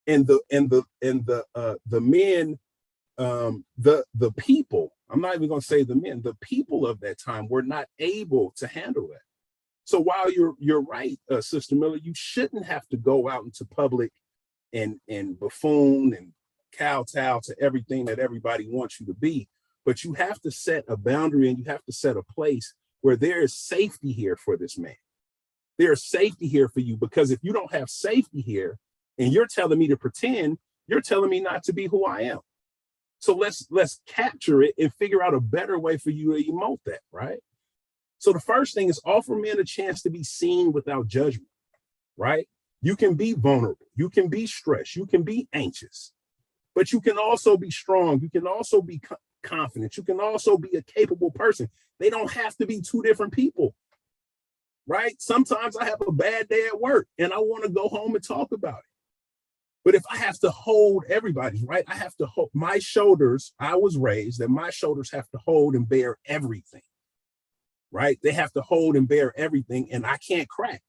And the men, the people, I'm not even going to say the men, the people of that time were not able to handle that. So while you're right, Sister Miller, you shouldn't have to go out into public and buffoon and kowtow to everything that everybody wants you to be, but you have to set a boundary and you have to set a place where there is safety here for this man. There's safety here for you, because if you don't have safety here and you're telling me to pretend, you're telling me not to be who I am. So let's capture it and figure out a better way for you to emote that, right? So the first thing is offer men a chance to be seen without judgment, right? You can be vulnerable, you can be stressed, you can be anxious, but you can also be strong. You can also be confident. You can also be a capable person. They don't have to be two different people, right? Sometimes I have a bad day at work and I want to go home and talk about it. But if I have to hold everybody, right? I have to hold my shoulders. I was raised that my shoulders have to hold and bear everything, right? They have to hold and bear everything, and I can't crack,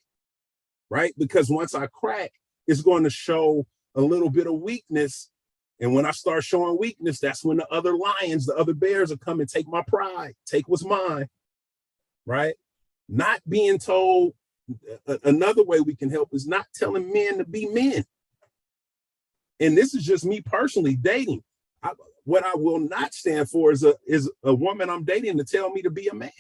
right? Because once I crack, it's going to show a little bit of weakness. And when I start showing weakness, that's when the other lions, the other bears will come and take my pride, take what's mine, right? Not being told, another way we can help is not telling men to be men. And this is just me personally dating. What I will not stand for is a woman I'm dating to tell me to be a man.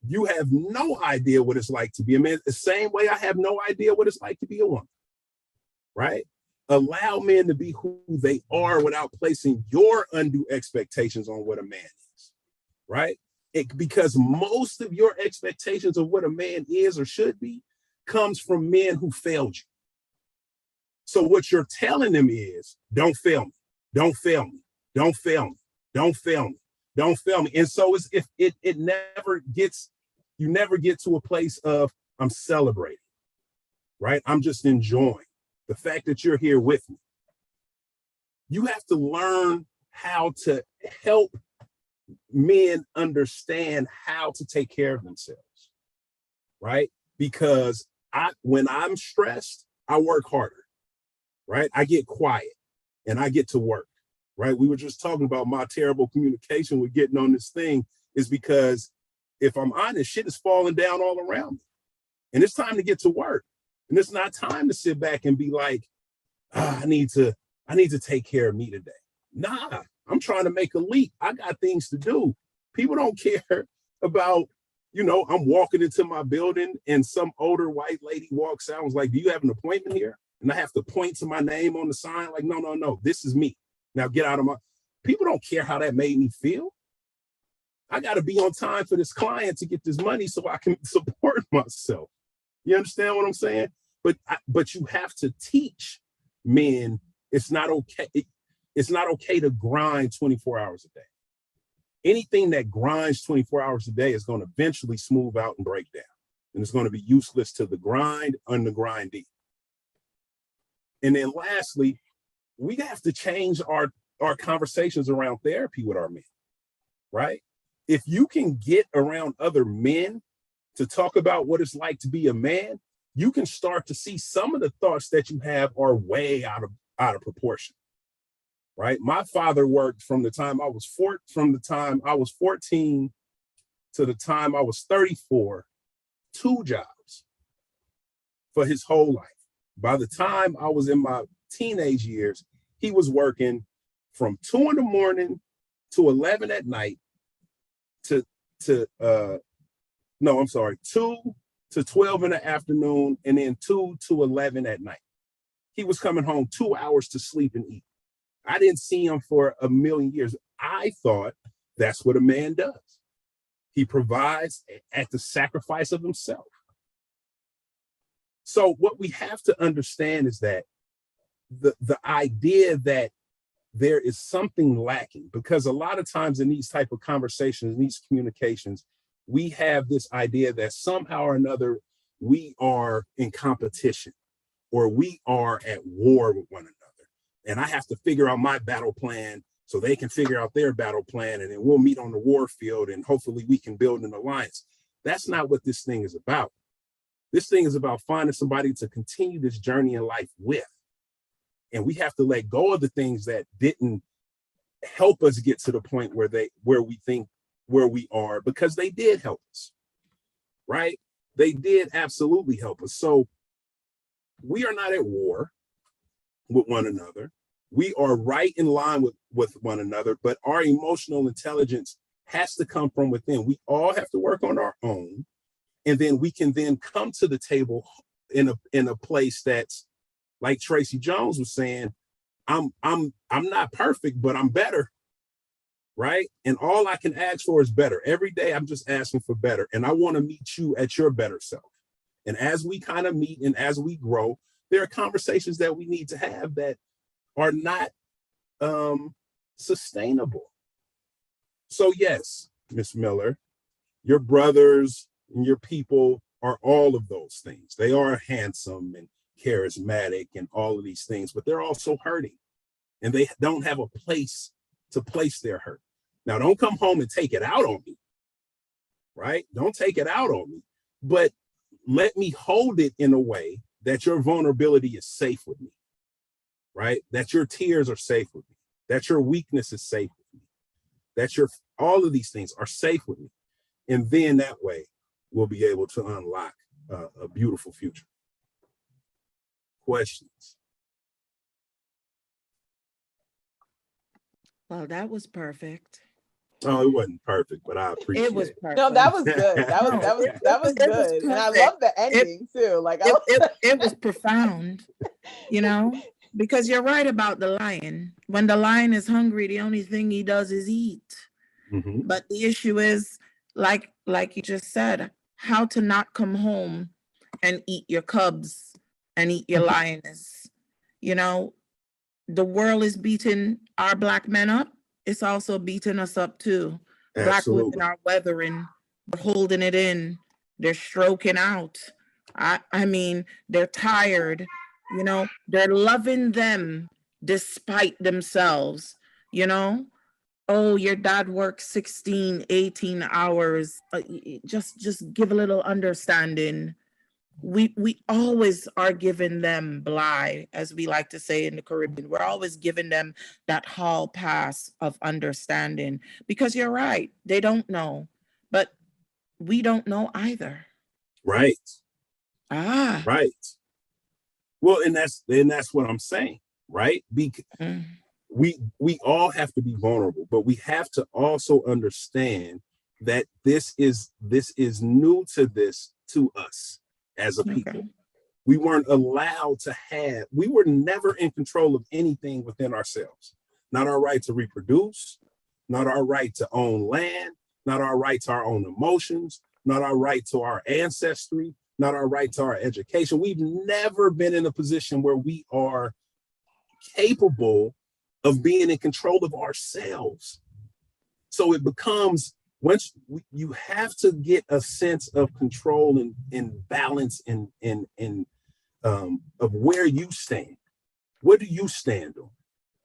You have no idea what it's like to be a man. The same way I have no idea what it's like to be a woman, right? Allow men to be who they are without placing your undue expectations on what a man is, right? Because most of your expectations of what a man is or should be comes from men who failed you. So what you're telling them is, don't fail me, don't fail me, don't fail me, don't fail me, don't fail me. And so it never gets, you never get to a place of I'm celebrating, right? I'm just enjoying the fact that you're here with me. You have to learn how to help men understand how to take care of themselves, right? Because when I'm stressed, I work harder, right? I get quiet and I get to work, right? We were just talking about my terrible communication with getting on this thing is because if I'm honest, shit is falling down all around me. And it's time to get to work. And it's not time to sit back and be like, I need to take care of me today. Nah, I'm trying to make a leap. I got things to do. People don't care about, I'm walking into my building and some older white lady walks out and was like, do you have an appointment here? And I have to point to my name on the sign like, no, this is me. Now get out of my, people don't care how that made me feel. I got to be on time for this client to get this money so I can support myself. You understand what I'm saying? But you have to teach men it's not okay. It's not okay to grind 24 hours a day. Anything that grinds 24 hours a day is going to eventually smooth out and break down. And it's going to be useless to the grind and the grindee. And then lastly, we have to change our conversations around therapy with our men, right? If you can get around other men to talk about what it's like to be a man, you can start to see some of the thoughts that you have are way out of proportion. Right? My father worked from the time I was 14 to the time I was 34, 2 jobs for his whole life. By the time I was in my teenage years, he was working from 2 in the morning to 11 at night to 2 to 12 in the afternoon, and then 2 to 11 at night. He was coming home 2 hours to sleep and eat. I didn't see him for a million years. I thought that's what a man does. He provides at the sacrifice of himself. So what we have to understand is that the idea that there is something lacking, because a lot of times in these type of conversations, in these communications, we have this idea that somehow or another we are in competition or we are at war with one another. And I have to figure out my battle plan so they can figure out their battle plan, and then we'll meet on the war field and hopefully we can build an alliance. That's not what this thing is about. This thing is about finding somebody to continue this journey in life with. And we have to let go of the things that didn't help us get to the point where we are, because they did help us, right? They did absolutely help us. So we are not at war with one another. We are right in line with one another, but our emotional intelligence has to come from within. We all have to work on our own, and then we can then come to the table in a place that's, like Tracy Jones was saying, I'm not perfect, but I'm better, right? And all I can ask for is better. Every day I'm just asking for better, and I want to meet you at your better self. And as we kind of meet and as we grow, there are conversations that we need to have that are not sustainable. So yes, Ms. Miller, your brothers and your people are all of those things. They are handsome and charismatic and all of these things, but they're also hurting, and they don't have a place to place their hurt. Now, don't come home and take it out on me, right? Don't take it out on me, but let me hold it in a way that your vulnerability is safe with me, right? That your tears are safe with me, that your weakness is safe with me, that all of these things are safe with me. And then that way we'll be able to unlock a beautiful future. Questions? Well, that was perfect. Oh, it wasn't perfect, but I appreciate it. It was perfect. No, that was good. That was It was good. And I perfect. love the ending too. Like It was profound, you know, because you're right about the lion. When the lion is hungry, the only thing he does is eat. Mm-hmm. But the issue is, like you just said, how to not come home and eat your cubs and eat your lioness. You know, the world is beating our Black men up. It's also beating us up too. Absolutely. Black women are weathering, they're holding it in, they're stroking out. I mean, they're tired, you know, they're loving them despite themselves, you know. Oh, your dad works 16, 18 hours. Just give a little understanding. We always are giving them bly, as we like to say in the Caribbean. We're always giving them that hall pass of understanding, because you're right, they don't know, but we don't know either. Right. Ah, Right. Well, and that's what I'm saying, right? mm, We all have to be vulnerable, but we have to also understand that this is new to us as a people. okay. We weren't allowed we were never in control of anything within ourselves. Not our right to reproduce, not our right to own land, not our right to our own emotions, not our right to our ancestry, not our right to our education. We've never been in a position where we are capable of being in control of ourselves. So it becomes, once you have to get a sense of control and balance and of where you stand. What do you stand on,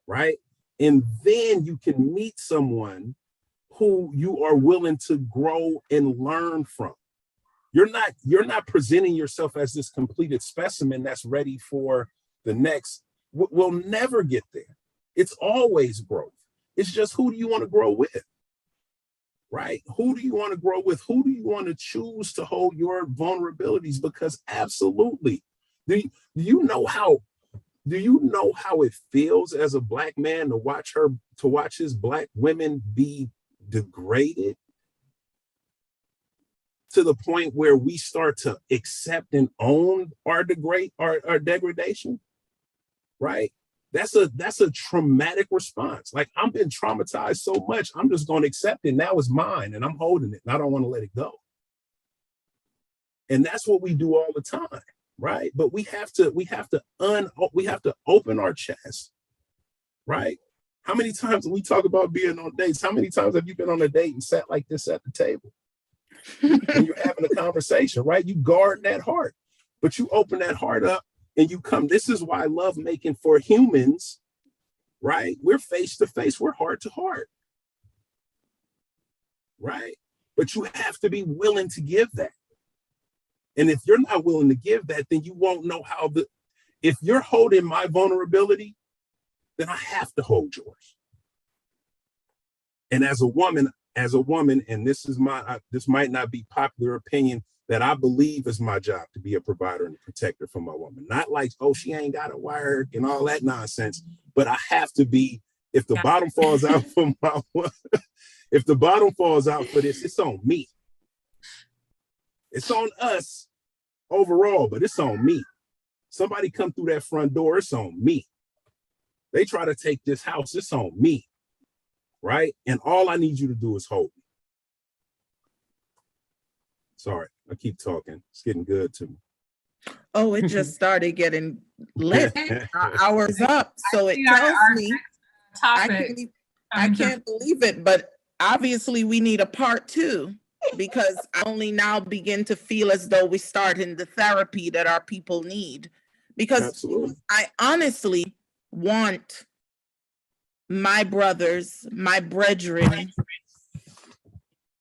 right? And then you can meet someone who you are willing to grow and learn from. You're not presenting yourself as this completed specimen that's ready for the next. We'll never get there. It's always growth. It's just, who do you want to grow with? Right? Who do you want to grow with? Who do you want to choose to hold your vulnerabilities? Because absolutely, do you know how it feels as a Black man to watch his Black women be degraded to the point where we start to accept and own our degradation? Right? That's a traumatic response. Like, I've been traumatized so much, I'm just going to accept it. Now it's mine and I'm holding it and I don't want to let it go. And that's what we do all the time, right? But we have to open our chest, right? How many times we talk about being on dates? How many times have you been on a date and sat like this at the table? And you're having a conversation, right? You guard that heart, but you open that heart up. And you come, this is why love making for humans, right? We're face to face, we're heart to heart, right? But you have to be willing to give that. And if you're not willing to give that, then you won't know if you're holding my vulnerability, then I have to hold yours. And as a woman, and this might not be popular opinion, that I believe is my job to be a provider and a protector for my woman. Not like, oh, she ain't got a wire and all that nonsense, but I have to be. If the bottom falls out for if the bottom falls out for this, it's on me. It's on us overall, but it's on me. Somebody come through that front door, it's on me. They try to take this house, it's on me, right? And all I need you to do is hold me. Sorry, I keep talking. It's getting good to me. Oh, it just started getting lit. Our hour's up. So it tells me I can't believe it, but obviously we need a part 2, because I only now begin to feel as though we start in the therapy that our people need. Because Absolutely. I honestly want my brothers, my brethren,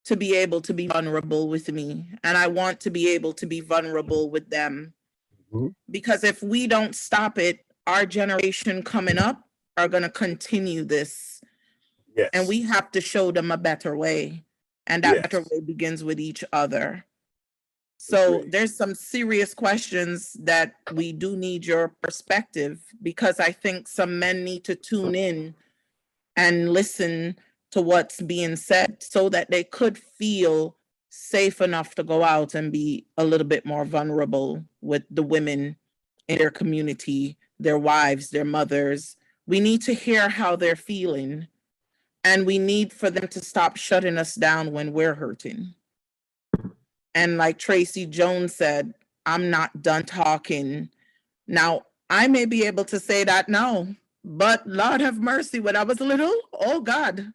to be able to be vulnerable with me. And I want to be able to be vulnerable with them. Mm-hmm. Because if we don't stop it, our generation coming up are going to continue this. Yes. And we have to show them a better way. And that better way begins with each other. So Agreed. There's some serious questions that we do need your perspective, because I think some men need to tune in and listen to what's being said so that they could feel safe enough to go out and be a little bit more vulnerable with the women in their community, their wives, their mothers. We need to hear how they're feeling, and we need for them to stop shutting us down when we're hurting. And like Tracy Jones said, I'm not done talking. Now, I may be able to say that now, but Lord have mercy, when I was little, oh God,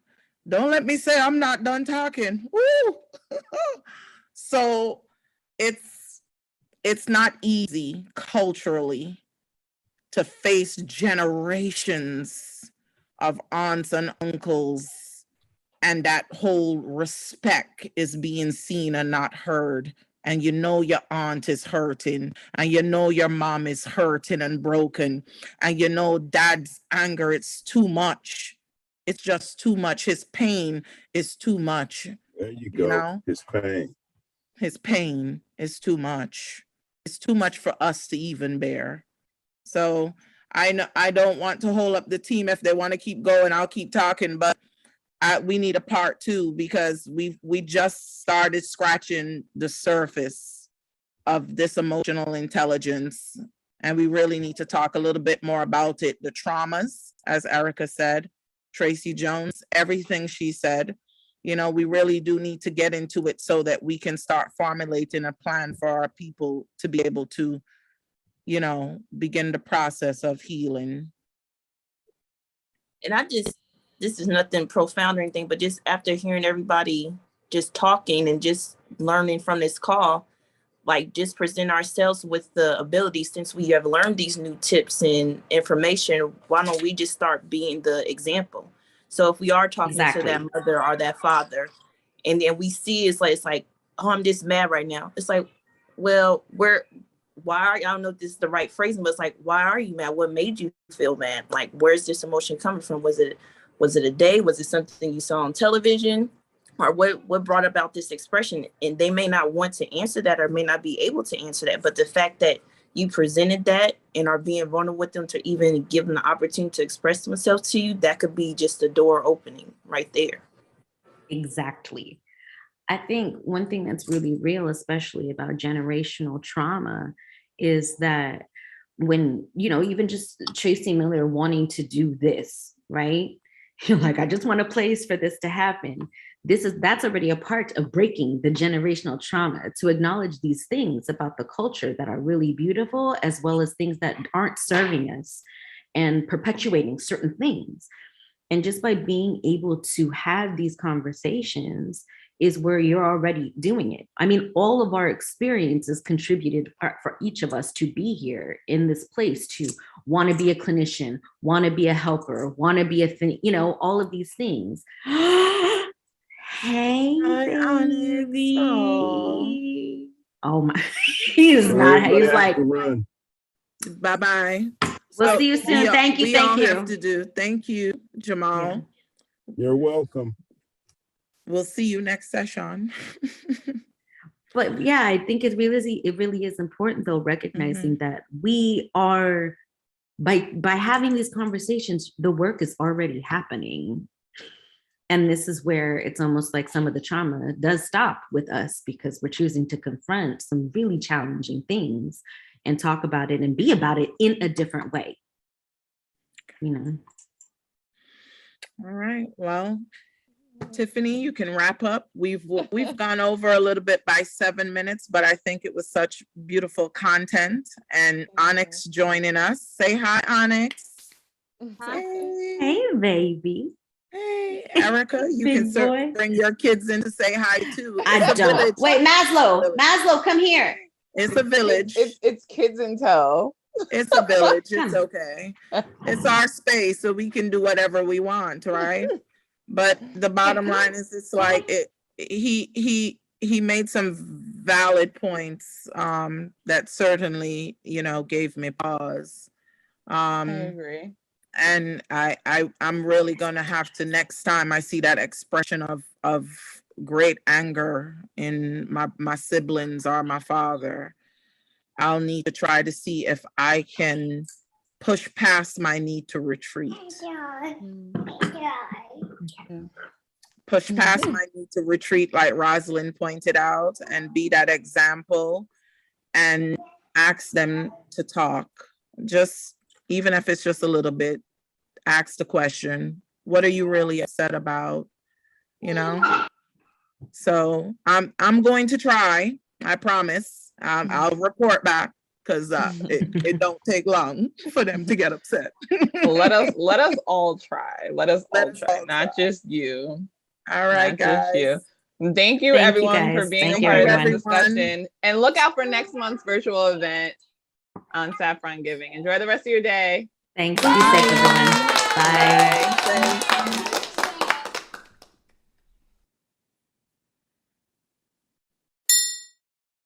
don't let me say I'm not done talking. Woo! So it's not easy culturally to face generations of aunts and uncles, and that whole respect is being seen and not heard. And you know your aunt is hurting, and you know your mom is hurting and broken, and you know dad's anger, it's too much. It's just too much. His pain is too much. There you go. You know? His pain Is too much. It's too much for us to even bear. So I know I don't want to hold up the team. If they want to keep going, I'll keep talking, but we need a part 2, because we just started scratching the surface of this emotional intelligence, and we really need to talk a little bit more about it. The traumas, as Erica said, Tracy Jones, everything she said, you know, we really do need to get into it so that we can start formulating a plan for our people to be able to, you know, begin the process of healing. And this is nothing profound or anything, but just after hearing everybody just talking and just learning from this call, like, just present ourselves with the ability, since we have learned these new tips and information, why don't we just start being the example? So if we are talking to that mother or that father, and then we see it's like oh, I'm just mad right now. It's like, well, I don't know if this is the right phrasing, but it's like, why are you mad? What made you feel mad? Like, where's this emotion coming from? Was it a day? Was it something you saw on television? Or what brought about this expression? And they may not want to answer that or may not be able to answer that. But the fact that you presented that and are being vulnerable with them to even give them the opportunity to express themselves to you, that could be just the door opening right there. Exactly. I think one thing that's really real, especially about generational trauma, is that when, even just Tracy Miller wanting to do this, right? You're like, I just want a place for this to happen. That's already a part of breaking the generational trauma, to acknowledge these things about the culture that are really beautiful, as well as things that aren't serving us and perpetuating certain things. And just by being able to have these conversations is where you're already doing it. I mean, all of our experiences contributed for each of us to be here in this place, to want to be a clinician, want to be a helper, want to be a thing, all of these things. Hey, baby. Oh my, he's not, he's like, bye-bye. We'll see you soon. Thank you. Thank you. Have to do. Thank you, Jamal. Yeah. You're welcome. We'll see you next session. But yeah, I think it really is important, though, recognizing that we are, by having these conversations, the work is already happening. And this is where it's almost like some of the trauma does stop with us, because we're choosing to confront some really challenging things and talk about it and be about it in a different way. All right. Well, Tiffany, you can wrap up. We've gone over a little bit by 7 minutes, but I think it was such beautiful content. And Onyx joining us. Say hi, Onyx. Hey, baby. Hey, Erica, you Big can bring your kids in to say hi too. I don't. Wait, Maslow, come here. It's a village. It's kids in tow. It's a village. It's okay. It's our space, so we can do whatever we want, right? But the bottom line is, it's like he made some valid points that certainly, gave me pause. I agree. And I'm really gonna have to, next time I see that expression of great anger in my siblings or my father, I'll need to try to see if I can push past my need to retreat. Push past my need to retreat, like Rosalind pointed out, and be that example and ask them to talk. Just, even if it's just a little bit, ask the question, what are you really upset about? So I'm going to try, I promise. I'll report back, because it don't take long for them to get upset. let us all try. Let us all try, not just you. All right, guys. You. Thank you, everyone, for being a part of this discussion. And look out for next month's virtual event on Saffron Giving. Enjoy the rest of your day. Thanks. Be safe, everyone. Bye.